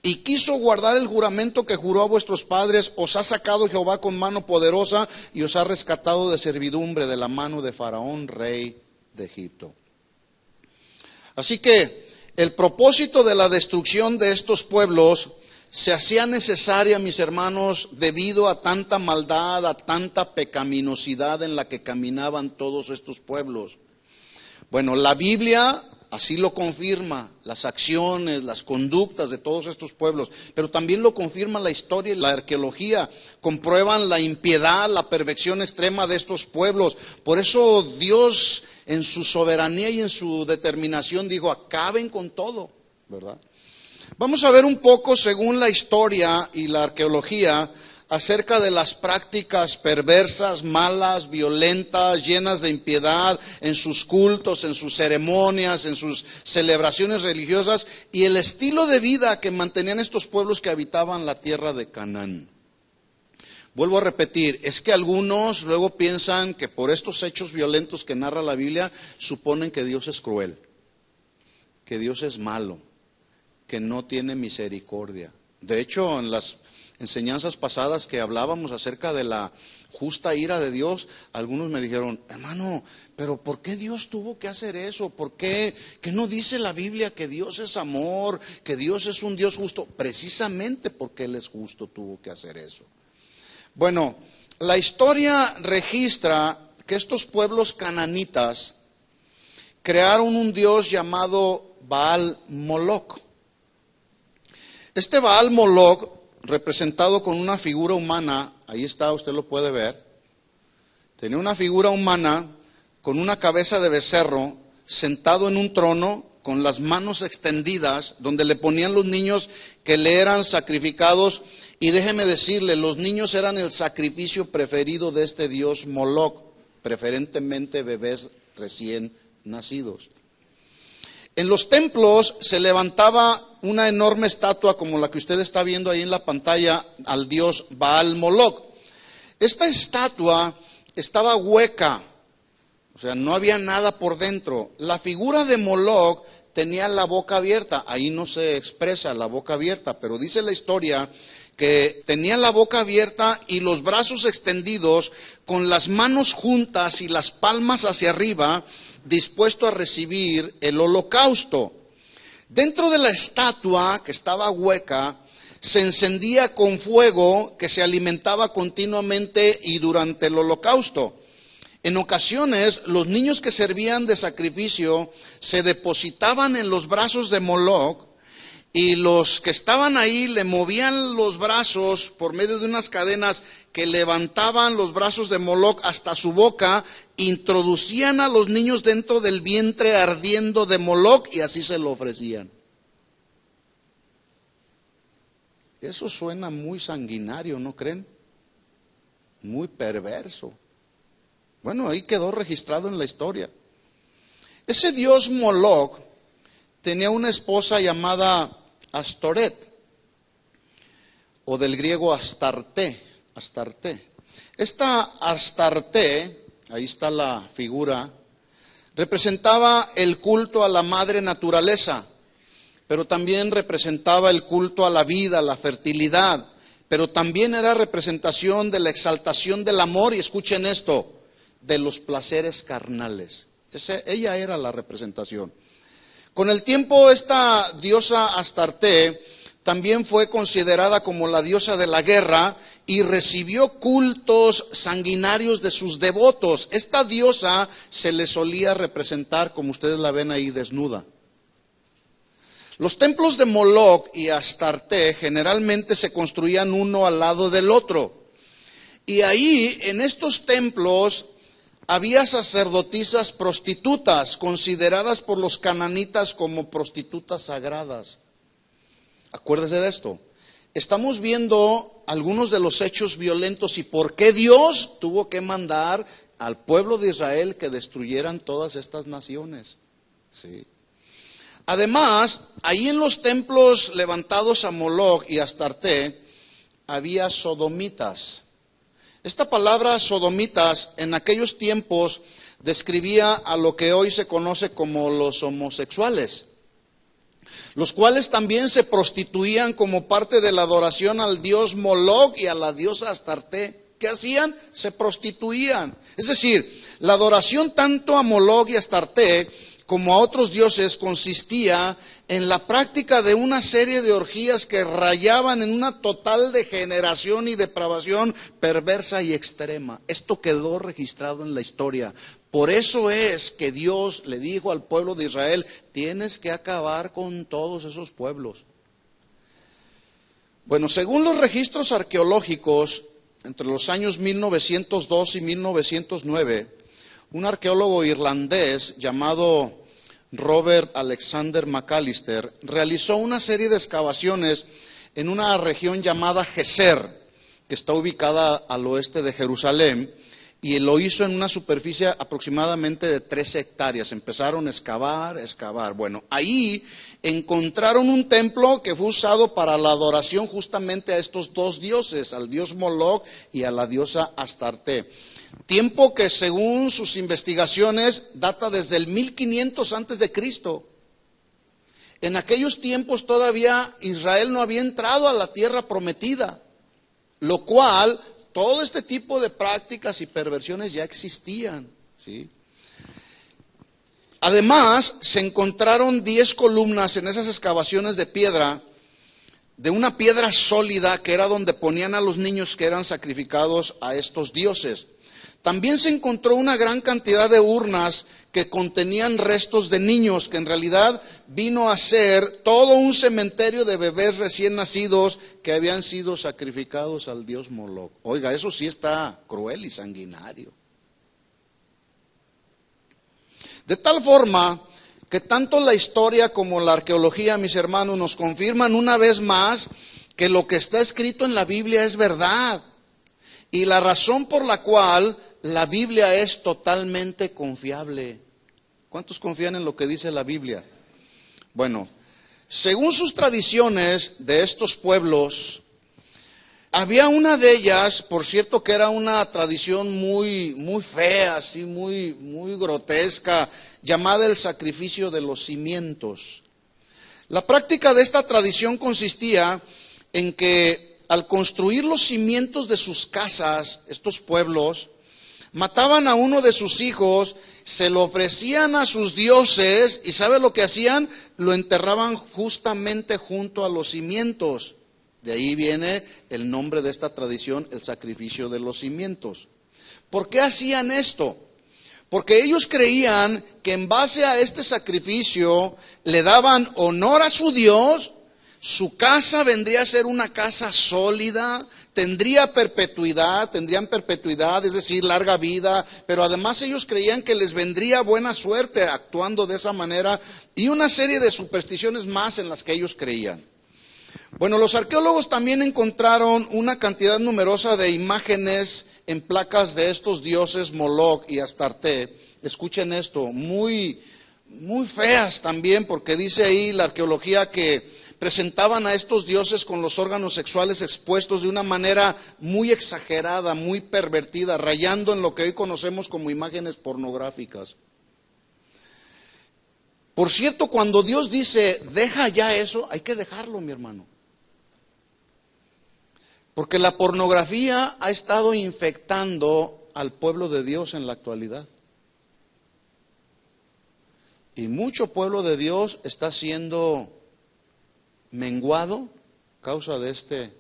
y quiso guardar el juramento que juró a vuestros padres, os ha sacado Jehová con mano poderosa y os ha rescatado de servidumbre de la mano de Faraón, rey de Egipto. Así que el propósito de la destrucción de estos pueblos se hacía necesaria, mis hermanos, debido a tanta maldad, a tanta pecaminosidad en la que caminaban todos estos pueblos. Bueno, la Biblia así lo confirma, las acciones, las conductas de todos estos pueblos, pero también lo confirma la historia y la arqueología, comprueban la impiedad, la perversión extrema de estos pueblos. Por eso Dios, en su soberanía y en su determinación, dijo, acaben con todo, ¿verdad? Vamos a ver un poco, según la historia y la arqueología, acerca de las prácticas perversas, malas, violentas, llenas de impiedad en sus cultos, en sus ceremonias, en sus celebraciones religiosas y el estilo de vida que mantenían estos pueblos que habitaban la tierra de Canaán. Vuelvo a repetir, es que algunos luego piensan que por estos hechos violentos que narra la Biblia, suponen que Dios es cruel, que Dios es malo, que no tiene misericordia. De hecho, en las enseñanzas pasadas que hablábamos acerca de la justa ira de Dios, algunos me dijeron, hermano, pero ¿por qué Dios tuvo que hacer eso? ¿Por qué? ¿Que no dice la Biblia que Dios es amor, que Dios es un Dios justo? Precisamente porque Él es justo tuvo que hacer eso. Bueno, la historia registra que estos pueblos cananitas crearon un dios llamado Baal Moloc. Este Baal Moloc, representado con una figura humana, ahí está, usted lo puede ver, tenía una figura humana con una cabeza de becerro, sentado en un trono, con las manos extendidas, donde le ponían los niños que le eran sacrificados, y déjeme decirle, los niños eran el sacrificio preferido de este dios Moloc, preferentemente bebés recién nacidos. En los templos se levantaba una enorme estatua como la que usted está viendo ahí en la pantalla al dios Baal Moloc. Esta estatua estaba hueca, o sea, no había nada por dentro. La figura de Moloc tenía la boca abierta, ahí no se expresa la boca abierta, pero dice la historia que tenía la boca abierta y los brazos extendidos, con las manos juntas y las palmas hacia arriba, dispuesto a recibir el holocausto. Dentro de la estatua, que estaba hueca, se encendía con fuego que se alimentaba continuamente y durante el holocausto. En ocasiones, los niños que servían de sacrificio se depositaban en los brazos de Moloch, y los que estaban ahí le movían los brazos por medio de unas cadenas que levantaban los brazos de Moloch hasta su boca, introducían a los niños dentro del vientre ardiendo de Moloch y así se lo ofrecían. Eso suena muy sanguinario, ¿no creen? Muy perverso. Bueno, ahí quedó registrado en la historia. Ese dios Moloch tenía una esposa llamada Astoret, o del griego Astarte. Esta Astarte, ahí está la figura, representaba el culto a la madre naturaleza, pero también representaba el culto a la vida, la fertilidad, pero también era representación de la exaltación del amor, y escuchen esto, de los placeres carnales. Ella era la representación. Con el tiempo, esta diosa Astarte también fue considerada como la diosa de la guerra y recibió cultos sanguinarios de sus devotos. Esta diosa se le solía representar, como ustedes la ven ahí, desnuda. Los templos de Moloch y Astarte generalmente se construían uno al lado del otro. Y ahí, en estos templos, había sacerdotisas prostitutas, consideradas por los cananitas como prostitutas sagradas. Acuérdese de esto. Estamos viendo algunos de los hechos violentos y por qué Dios tuvo que mandar al pueblo de Israel que destruyeran todas estas naciones. Sí. Además, ahí en los templos levantados a Moloch y Astarte, había sodomitas. Esta palabra sodomitas en aquellos tiempos describía a lo que hoy se conoce como los homosexuales, los cuales también se prostituían como parte de la adoración al dios Moloch y a la diosa Astarte. ¿Qué hacían? Se prostituían. Es decir, la adoración tanto a Moloch y Astarte como a otros dioses consistía en la práctica de una serie de orgías que rayaban en una total degeneración y depravación perversa y extrema. Esto quedó registrado en la historia. Por eso es que Dios le dijo al pueblo de Israel: tienes que acabar con todos esos pueblos. Bueno, según los registros arqueológicos, entre los años 1902 y 1909, un arqueólogo irlandés llamado Robert Alexander McAllister realizó una serie de excavaciones en una región llamada Gezer, que está ubicada al oeste de Jerusalén, y lo hizo en una superficie aproximadamente de 13 hectáreas. Empezaron a excavar. Bueno, ahí encontraron un templo que fue usado para la adoración justamente a estos dos dioses, al dios Moloch y a la diosa Astarte. Tiempo que según sus investigaciones data desde el 1500 antes de Cristo. En aquellos tiempos todavía Israel no había entrado a la tierra prometida, lo cual todo este tipo de prácticas y perversiones ya existían, ¿sí? Además, se encontraron 10 columnas en esas excavaciones de piedra, de una piedra sólida que era donde ponían a los niños que eran sacrificados a estos dioses. También se encontró una gran cantidad de urnas que contenían restos de niños, que en realidad vino a ser todo un cementerio de bebés recién nacidos que habían sido sacrificados al dios Moloch. Oiga, eso sí está cruel y sanguinario. De tal forma que tanto la historia como la arqueología, mis hermanos, nos confirman una vez más que lo que está escrito en la Biblia es verdad. Y la razón por la cual la Biblia es totalmente confiable. ¿Cuántos confían en lo que dice la Biblia? Bueno, según sus tradiciones de estos pueblos, había una de ellas, por cierto, que era una tradición muy fea, así muy grotesca, llamada el sacrificio de los cimientos. La práctica de esta tradición consistía en que al construir los cimientos de sus casas, estos pueblos Mataban a uno de sus hijos, se lo ofrecían a sus dioses y ¿sabe lo que hacían? Lo enterraban justamente junto a los cimientos. De ahí viene el nombre de esta tradición, el sacrificio de los cimientos. ¿Por qué hacían esto? Porque ellos creían que en base a este sacrificio le daban honor a su Dios, su casa vendría a ser una casa sólida, tendrían perpetuidad, es decir, larga vida, pero además ellos creían que les vendría buena suerte actuando de esa manera y una serie de supersticiones más en las que ellos creían. Bueno, los arqueólogos también encontraron una cantidad numerosa de imágenes en placas de estos dioses Moloch y Astarte. Escuchen esto, muy feas también, porque dice ahí la arqueología que presentaban a estos dioses con los órganos sexuales expuestos de una manera muy exagerada, muy pervertida, rayando en lo que hoy conocemos como imágenes pornográficas. Por cierto, cuando Dios dice, deja ya eso, hay que dejarlo, mi hermano. Porque la pornografía ha estado infectando al pueblo de Dios en la actualidad. Y mucho pueblo de Dios está siendo menguado a causa de este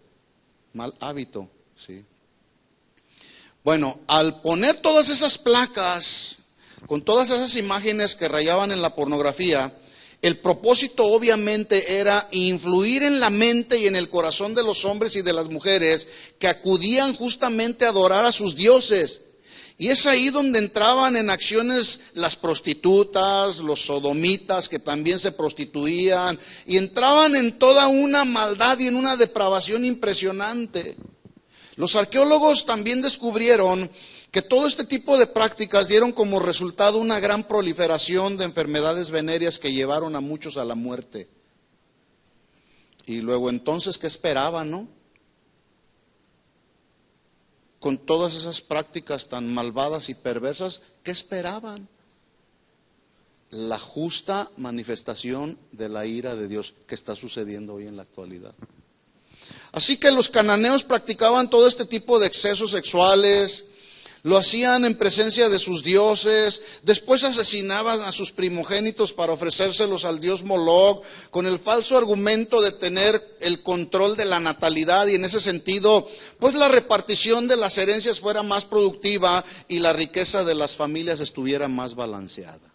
mal hábito, ¿sí? Bueno, al poner todas esas placas, con todas esas imágenes que rayaban en la pornografía, el propósito obviamente era influir en la mente y en el corazón de los hombres y de las mujeres que acudían justamente a adorar a sus dioses. Y es ahí donde entraban en acciones las prostitutas, los sodomitas que también se prostituían, y entraban en toda una maldad y en una depravación impresionante. Los arqueólogos también descubrieron que todo este tipo de prácticas dieron como resultado una gran proliferación de enfermedades venéreas que llevaron a muchos a la muerte. Y luego entonces, ¿qué esperaban, no? Con todas esas prácticas tan malvadas y perversas, ¿qué esperaban? La justa manifestación de la ira de Dios que está sucediendo hoy en la actualidad. Así que los cananeos practicaban todo este tipo de excesos sexuales, lo hacían en presencia de sus dioses, después asesinaban a sus primogénitos para ofrecérselos al dios Moloch, con el falso argumento de tener el control de la natalidad y en ese sentido, pues la repartición de las herencias fuera más productiva y la riqueza de las familias estuviera más balanceada.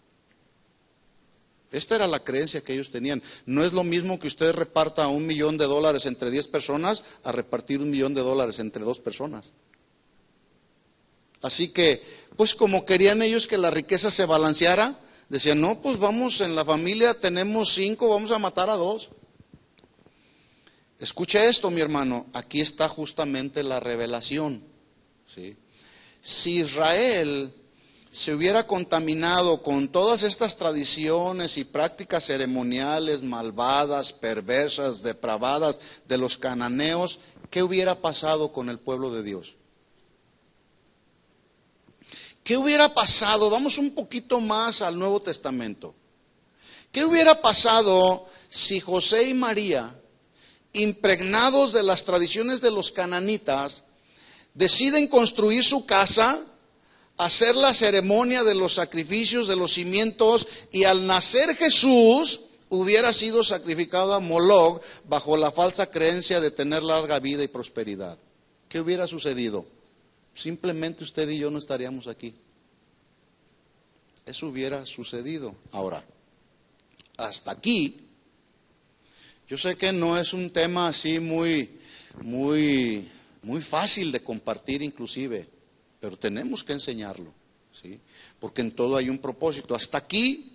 Esta era la creencia que ellos tenían. No es lo mismo que usted reparta $1 millón entre 10 personas a repartir $1 millón entre 2 personas. Así que, pues como querían ellos que la riqueza se balanceara, decían, no, pues vamos, en la familia tenemos 5, vamos a matar a 2. Escuche esto, mi hermano, aquí está justamente la revelación, ¿sí? Si Israel se hubiera contaminado con todas estas tradiciones y prácticas ceremoniales malvadas, perversas, depravadas de los cananeos, ¿qué hubiera pasado con el pueblo de Dios? ¿Qué hubiera pasado? Vamos un poquito más al Nuevo Testamento. ¿Qué hubiera pasado si José y María, impregnados de las tradiciones de los cananitas, deciden construir su casa, hacer la ceremonia de los sacrificios, de los cimientos, y al nacer Jesús hubiera sido sacrificado a Moloch bajo la falsa creencia de tener larga vida y prosperidad? ¿Qué hubiera sucedido? Simplemente usted y yo no estaríamos aquí. Eso hubiera sucedido. Ahora, hasta aquí, yo sé que no es un tema así muy fácil de compartir inclusive, pero tenemos que enseñarlo, ¿sí? Porque en todo hay un propósito. Hasta aquí,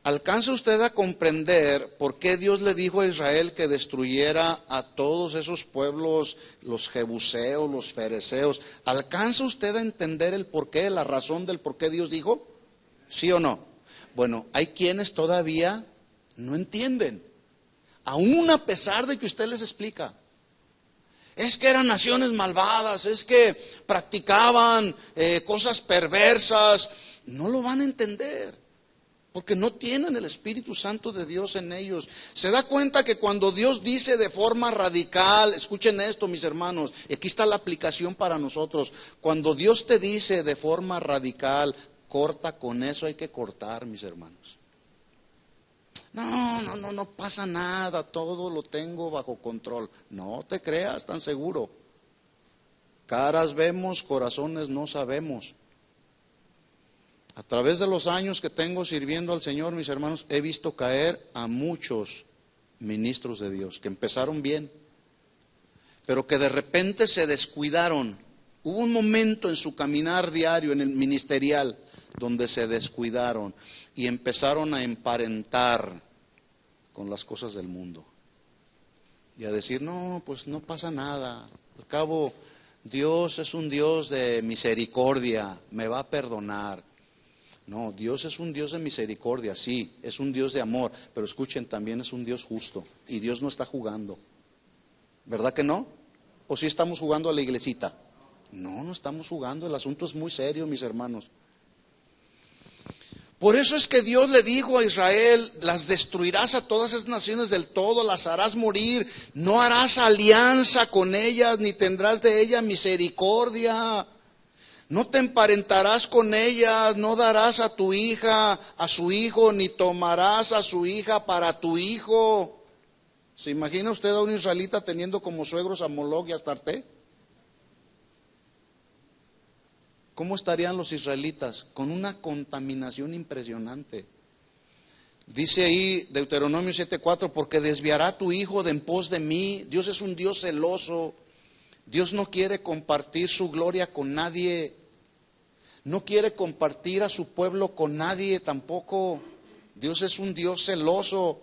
¿alcanza usted a comprender por qué Dios le dijo a Israel que destruyera a todos esos pueblos, los jebuseos, los fereceos? ¿Alcanza usted a entender el porqué, la razón del por qué Dios dijo? ¿Sí o no? Bueno, hay quienes todavía no entienden, aún a pesar de que usted les explica. Es que eran naciones malvadas, es que practicaban cosas perversas. No lo van a entender. Porque no tienen el Espíritu Santo de Dios en ellos. Se da cuenta que cuando Dios dice de forma radical, escuchen esto mis hermanos, y aquí está la aplicación para nosotros. Cuando Dios te dice de forma radical, corta con eso, hay que cortar, mis hermanos. No pasa nada, todo lo tengo bajo control. No te creas tan seguro. Caras vemos, corazones no sabemos. A través de los años que tengo sirviendo al Señor, mis hermanos, he visto caer a muchos ministros de Dios que empezaron bien, pero que de repente se descuidaron. Hubo un momento en su caminar diario, en el ministerial, donde se descuidaron y empezaron a emparentar con las cosas del mundo. Y a decir, no, pues no pasa nada. Al cabo, Dios es un Dios de misericordia, me va a perdonar. No, Dios es un Dios de misericordia, sí, es un Dios de amor, pero escuchen, también es un Dios justo y Dios no está jugando. ¿Verdad que no? ¿O sí estamos jugando a la iglesita? No estamos jugando, el asunto es muy serio, mis hermanos. Por eso es que Dios le dijo a Israel, las destruirás a todas esas naciones del todo, las harás morir, no harás alianza con ellas, ni tendrás de ellas misericordia. No te emparentarás con ellas, no darás a tu hija, a su hijo, ni tomarás a su hija para tu hijo. ¿Se imagina usted a un israelita teniendo como suegros a Moloch y a Astarte? ¿Cómo estarían los israelitas? Con una contaminación impresionante. Dice ahí Deuteronomio 7:4, porque desviará a tu hijo de en pos de mí. Dios es un Dios celoso. Dios no quiere compartir su gloria con nadie. No quiere compartir a su pueblo con nadie tampoco. Dios es un Dios celoso.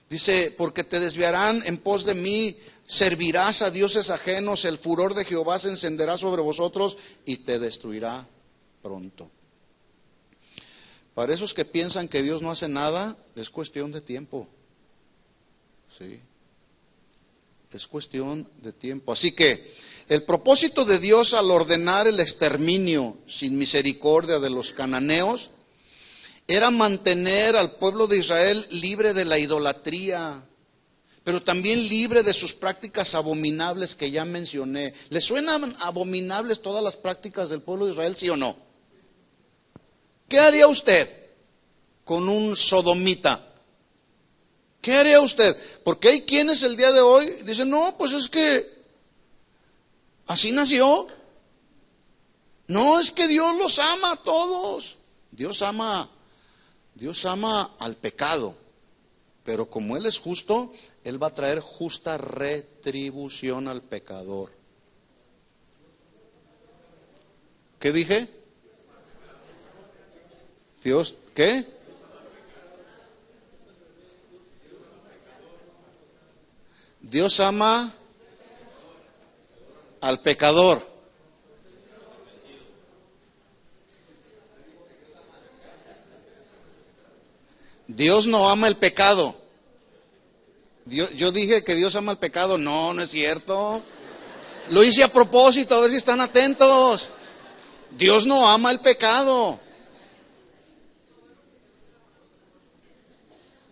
Dice, porque te desviarán en pos de mí, servirás a dioses ajenos, el furor de Jehová se encenderá sobre vosotros y te destruirá pronto. Para esos que piensan que Dios no hace nada, es cuestión de tiempo. Sí. Es cuestión de tiempo. Así que el propósito de Dios al ordenar el exterminio sin misericordia de los cananeos era mantener al pueblo de Israel libre de la idolatría, pero también libre de sus prácticas abominables que ya mencioné. ¿Les suenan abominables todas las prácticas del pueblo de Israel, sí o no? ¿Qué haría usted con un sodomita? ¿Qué haría usted? Porque hay quienes el día de hoy dicen, no, pues es que así nació. No, es que Dios los ama a todos. Dios ama al pecado. Pero como Él es justo, Él va a traer justa retribución al pecador. ¿Qué dije? Dios, ¿qué? Dios ama al pecador. Dios no ama el pecado. Yo dije que Dios ama el pecado. No, no es cierto. Lo hice a propósito, a ver si están atentos. Dios no ama el pecado.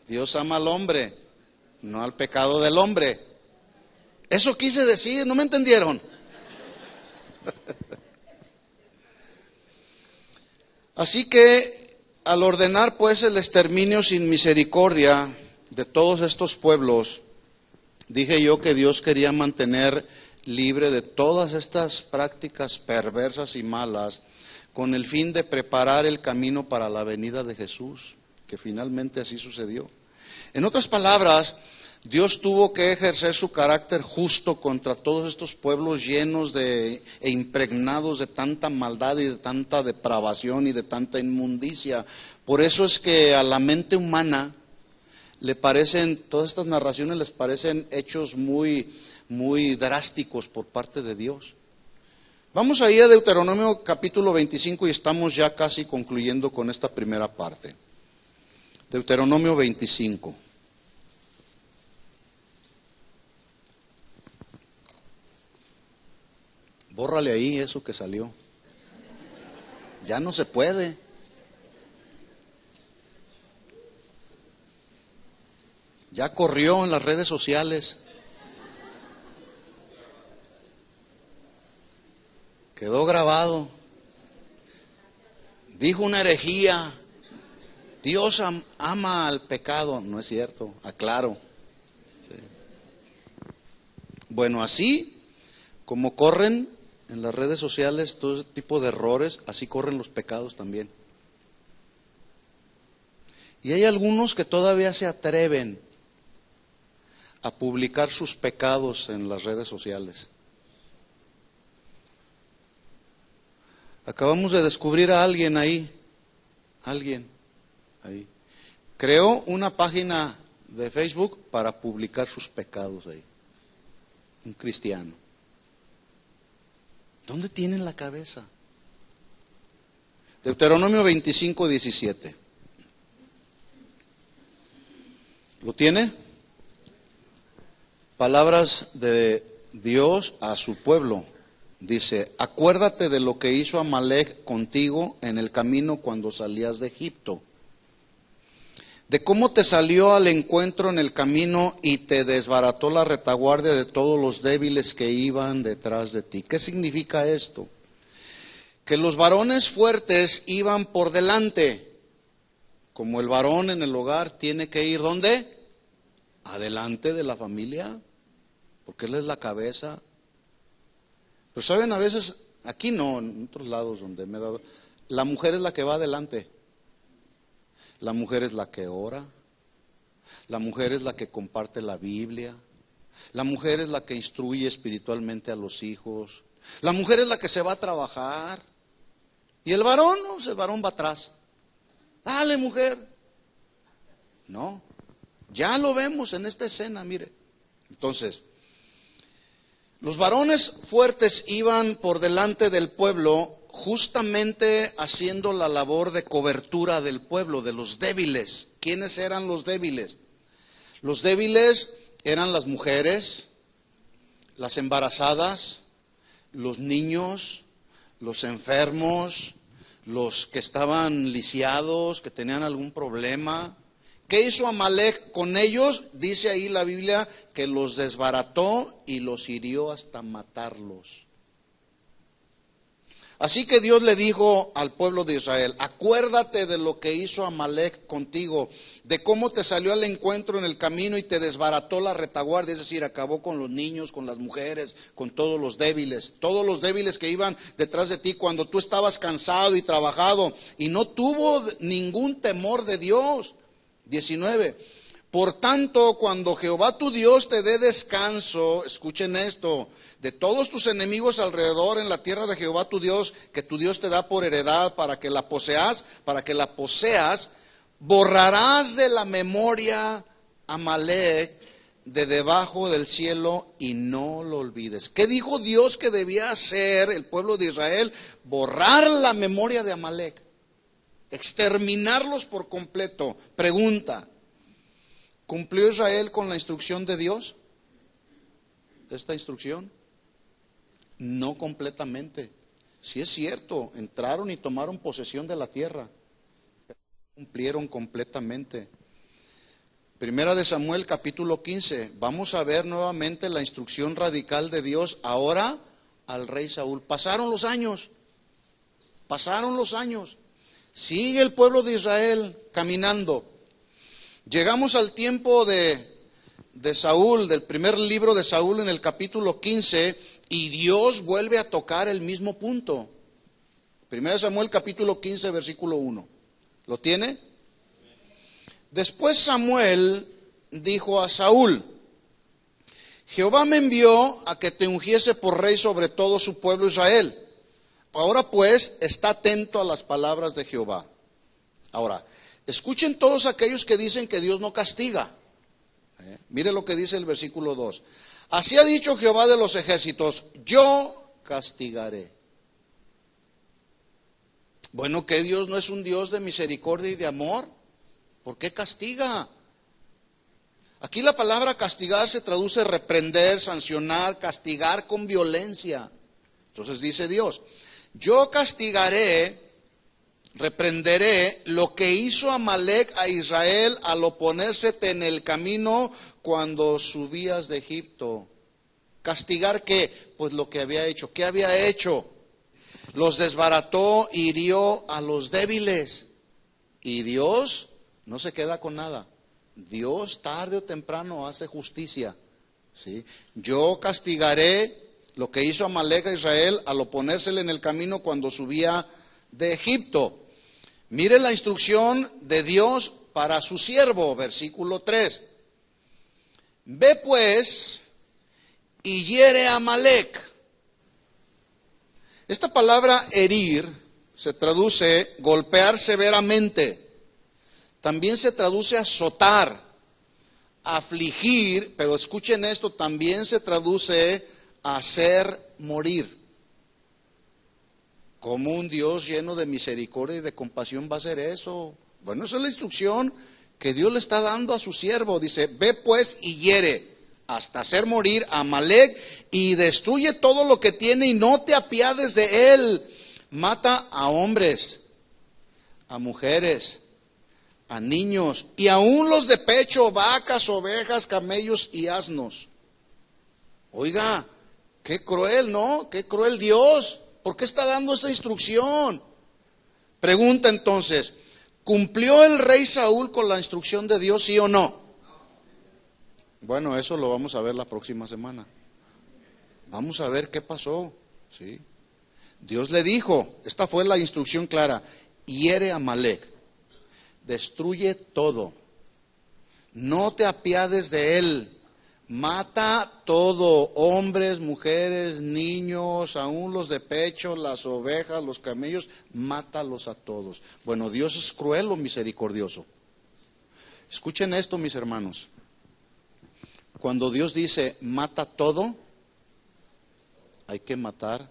Dios ama al hombre, no al pecado del hombre. Eso quise decir, ¿no me entendieron? Así que al ordenar pues el exterminio sin misericordia de todos estos pueblos, dije yo que Dios quería mantener libre de todas estas prácticas perversas y malas con el fin de preparar el camino para la venida de Jesús, que finalmente así sucedió. En otras palabras, Dios tuvo que ejercer su carácter justo contra todos estos pueblos llenos e impregnados de tanta maldad y de tanta depravación y de tanta inmundicia. Por eso es que a la mente humana le parecen, todas estas narraciones les parecen hechos muy, muy drásticos por parte de Dios. Vamos ahí a Deuteronomio capítulo 25 y estamos ya casi concluyendo con esta primera parte. Deuteronomio 25. Bórrale ahí eso que salió. Ya no se puede. Ya corrió en las redes sociales. Quedó grabado. Dijo una herejía. Dios ama al pecado. No es cierto, aclaro. Sí. Bueno, así como corren en las redes sociales todo ese tipo de errores, así corren los pecados también. Y hay algunos que todavía se atreven a publicar sus pecados en las redes sociales. Acabamos de descubrir a alguien ahí. Creó una página de Facebook para publicar sus pecados ahí. Un cristiano. ¿Dónde tienen la cabeza? Deuteronomio 25:17. ¿Lo tiene? Palabras de Dios a su pueblo. Dice, acuérdate de lo que hizo Amalec contigo en el camino cuando salías de Egipto, de cómo te salió al encuentro en el camino y te desbarató la retaguardia de todos los débiles que iban detrás de ti. ¿Qué significa esto? Que los varones fuertes iban por delante, como el varón en el hogar tiene que ir, ¿dónde? Adelante de la familia, porque él es la cabeza. Pero saben, a veces, aquí no, en otros lados donde me he dado, la mujer es la que va adelante. La mujer es la que ora. La mujer es la que comparte la Biblia. La mujer es la que instruye espiritualmente a los hijos. La mujer es la que se va a trabajar. Y el varón, no, el varón va atrás. Dale, mujer. No, ya lo vemos en esta escena, mire. Entonces, los varones fuertes iban por delante del pueblo, justamente haciendo la labor de cobertura del pueblo, de los débiles. ¿Quiénes eran los débiles? Los débiles eran las mujeres, las embarazadas, los niños, los enfermos, los que estaban lisiados, que tenían algún problema. ¿Qué hizo Amalec con ellos? Dice ahí la Biblia que los desbarató y los hirió hasta matarlos. Así que Dios le dijo al pueblo de Israel, acuérdate de lo que hizo Amalec contigo, de cómo te salió al encuentro en el camino y te desbarató la retaguardia, es decir, acabó con los niños, con las mujeres, con todos los débiles que iban detrás de ti cuando tú estabas cansado y trabajado, y no tuvo ningún temor de Dios. 19. Por tanto, cuando Jehová tu Dios te dé descanso, escuchen esto, de todos tus enemigos alrededor en la tierra de Jehová tu Dios, que tu Dios te da por heredad para que la poseas, borrarás de la memoria Amalec de debajo del cielo y no lo olvides. ¿Qué dijo Dios que debía hacer el pueblo de Israel? Borrar la memoria de Amalec. Exterminarlos por completo. Pregunta, ¿cumplió Israel con la instrucción de Dios? ¿Esta instrucción? No completamente. Sí es cierto, entraron y tomaron posesión de la tierra, pero no cumplieron completamente. Primera de Samuel capítulo 15, vamos a ver nuevamente la instrucción radical de Dios ahora al rey Saúl. Pasaron los años. Sigue el pueblo de Israel caminando. Llegamos al tiempo de Saúl, del primer libro de Saúl en el capítulo 15, y Dios vuelve a tocar el mismo punto. 1 Samuel capítulo 15, versículo 1. ¿Lo tiene? Después Samuel dijo a Saúl, Jehová me envió a que te ungiese por rey sobre todo su pueblo Israel. Ahora pues, está atento a las palabras de Jehová. Ahora, escuchen todos aquellos que dicen que Dios no castiga. Mire lo que dice el versículo 2. Así ha dicho Jehová de los ejércitos, yo castigaré. Bueno, ¿que Dios no es un Dios de misericordia y de amor? ¿Por qué castiga? Aquí la palabra castigar se traduce reprender, sancionar, castigar con violencia. Entonces dice Dios, yo castigaré reprenderé lo que hizo Amalec a Israel al oponérsete en el camino cuando subías de Egipto. ¿Castigar qué? Pues lo que había hecho. ¿Qué había hecho? Los desbarató, hirió a los débiles. Y Dios no se queda con nada. Dios tarde o temprano hace justicia. ¿Sí? Yo castigaré lo que hizo Amalec a Israel al oponérsele en el camino cuando subía de Egipto. Mire la instrucción de Dios para su siervo, versículo 3. Ve pues y hiere a Amalec. Esta palabra herir se traduce golpear severamente. También se traduce azotar, afligir, pero escuchen esto, también se traduce hacer morir. ¿Cómo un Dios lleno de misericordia y de compasión va a hacer eso? Bueno, esa es la instrucción que Dios le está dando a su siervo. Dice, ve pues y hiere hasta hacer morir a Amalec y destruye todo lo que tiene y no te apiades de él. Mata a hombres, a mujeres, a niños y aún los de pecho, vacas, ovejas, camellos y asnos. Oiga, qué cruel, ¿no? Qué cruel Dios. ¿Por qué está dando esa instrucción? Pregunta entonces, ¿cumplió el rey Saúl con la instrucción de Dios, sí o no? Bueno, eso lo vamos a ver la próxima semana. Vamos a ver qué pasó, ¿sí? Dios le dijo, esta fue la instrucción clara, hiere a Amalec, destruye todo, no te apiades de él. Mata todo, hombres, mujeres, niños, aún los de pecho, las ovejas, los camellos, mátalos a todos. Bueno, ¿Dios es cruel o misericordioso? Escuchen esto, mis hermanos. Cuando Dios dice, mata todo, hay que matar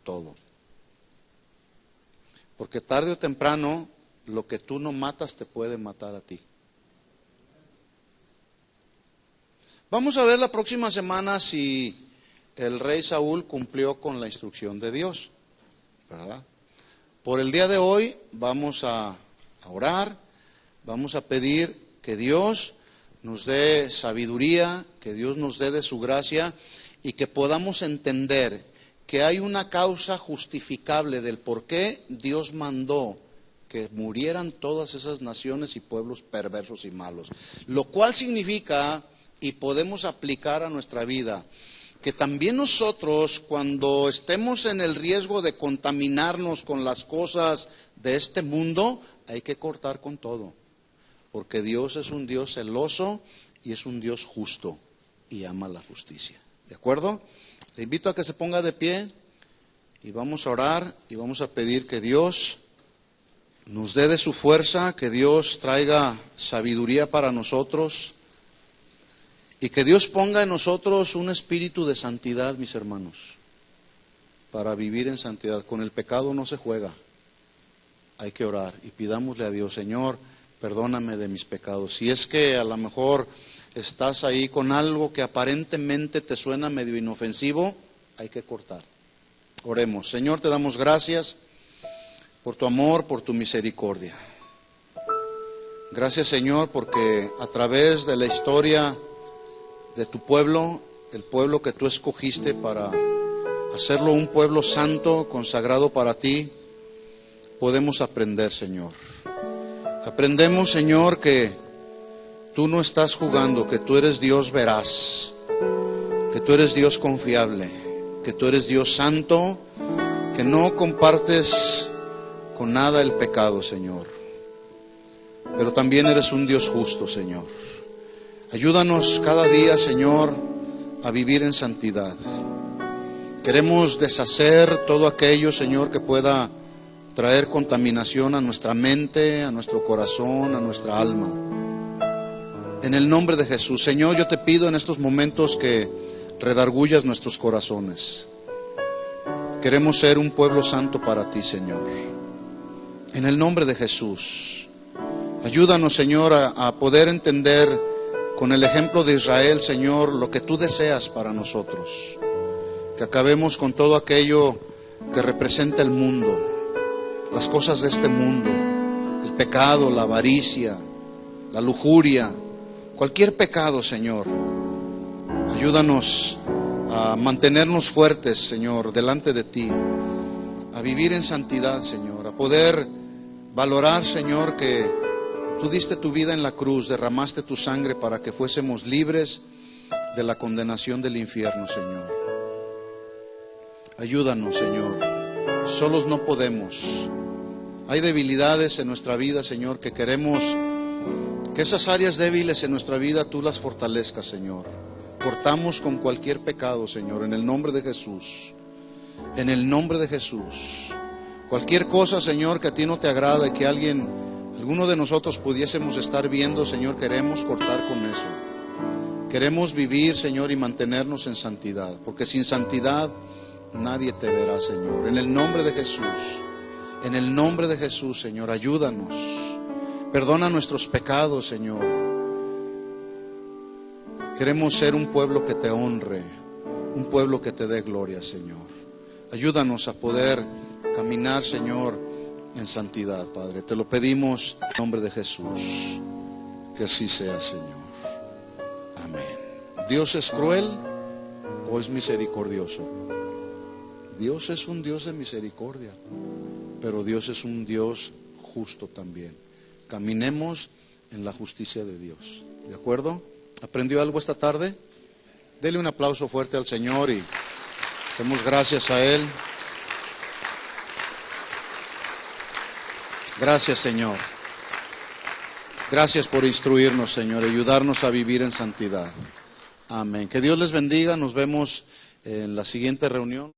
todo. Porque tarde o temprano, lo que tú no matas te puede matar a ti. Vamos a ver la próxima semana si el rey Saúl cumplió con la instrucción de Dios, ¿verdad? Por el día de hoy vamos a orar, vamos a pedir que Dios nos dé sabiduría, que Dios nos dé de su gracia y que podamos entender que hay una causa justificable del por qué Dios mandó que murieran todas esas naciones y pueblos perversos y malos. Lo cual significa, y podemos aplicar a nuestra vida, que también nosotros cuando estemos en el riesgo de contaminarnos con las cosas de este mundo, hay que cortar con todo, porque Dios es un Dios celoso y es un Dios justo y ama la justicia. ¿De acuerdo? Le invito a que se ponga de pie y vamos a orar y vamos a pedir que Dios nos dé de su fuerza, que Dios traiga sabiduría para nosotros. Y que Dios ponga en nosotros un espíritu de santidad, mis hermanos, para vivir en santidad. Con el pecado no se juega. Hay que orar y pidámosle a Dios, Señor, perdóname de mis pecados. Si es que a lo mejor estás ahí con algo que aparentemente te suena medio inofensivo, hay que cortar. Oremos. Señor, te damos gracias por tu amor, por tu misericordia. Gracias, Señor, porque a través de la historia de tu pueblo, el pueblo que tú escogiste para hacerlo un pueblo santo, consagrado para ti, podemos aprender, Señor. Aprendemos, Señor, que tú no estás jugando, que tú eres Dios veraz, que tú eres Dios confiable, que tú eres Dios santo, que no compartes con nada el pecado, Señor. Pero también eres un Dios justo, Señor. Ayúdanos cada día, Señor, a vivir en santidad. Queremos deshacer todo aquello, Señor, que pueda traer contaminación a nuestra mente, a nuestro corazón, a nuestra alma. En el nombre de Jesús, Señor, yo te pido en estos momentos que redargullas nuestros corazones. Queremos ser un pueblo santo para ti, Señor. En el nombre de Jesús, ayúdanos, Señor, a poder entender con el ejemplo de Israel, Señor, lo que tú deseas para nosotros. Que acabemos con todo aquello que representa el mundo, las cosas de este mundo, el pecado, la avaricia, la lujuria, cualquier pecado, Señor. Ayúdanos a mantenernos fuertes, Señor, delante de ti, a vivir en santidad, Señor, a poder valorar, Señor, que tú diste tu vida en la cruz, derramaste tu sangre para que fuésemos libres de la condenación del infierno, Señor. Ayúdanos, Señor. Solos no podemos. Hay debilidades en nuestra vida, Señor, que queremos que esas áreas débiles en nuestra vida tú las fortalezcas, Señor. Cortamos con cualquier pecado, Señor, en el nombre de Jesús. En el nombre de Jesús. Cualquier cosa, Señor, que a ti no te agrada y que alguno de nosotros pudiésemos estar viendo, Señor, queremos cortar con eso. Queremos vivir, Señor, y mantenernos en santidad, porque sin santidad nadie te verá, Señor. En el nombre de Jesús, en el nombre de Jesús, Señor, ayúdanos. Perdona nuestros pecados, Señor. Queremos ser un pueblo que te honre, un pueblo que te dé gloria, Señor. Ayúdanos a poder caminar, Señor, en santidad, Padre. Te lo pedimos en nombre de Jesús. Que así sea, Señor. Amén. ¿Dios es cruel o es misericordioso? Dios es un Dios de misericordia, pero Dios es un Dios justo también. Caminemos en la justicia de Dios. ¿De acuerdo? ¿Aprendió algo esta tarde? Dele un aplauso fuerte al Señor y demos gracias a Él. Gracias, Señor. Gracias por instruirnos, Señor, y ayudarnos a vivir en santidad. Amén. Que Dios les bendiga. Nos vemos en la siguiente reunión.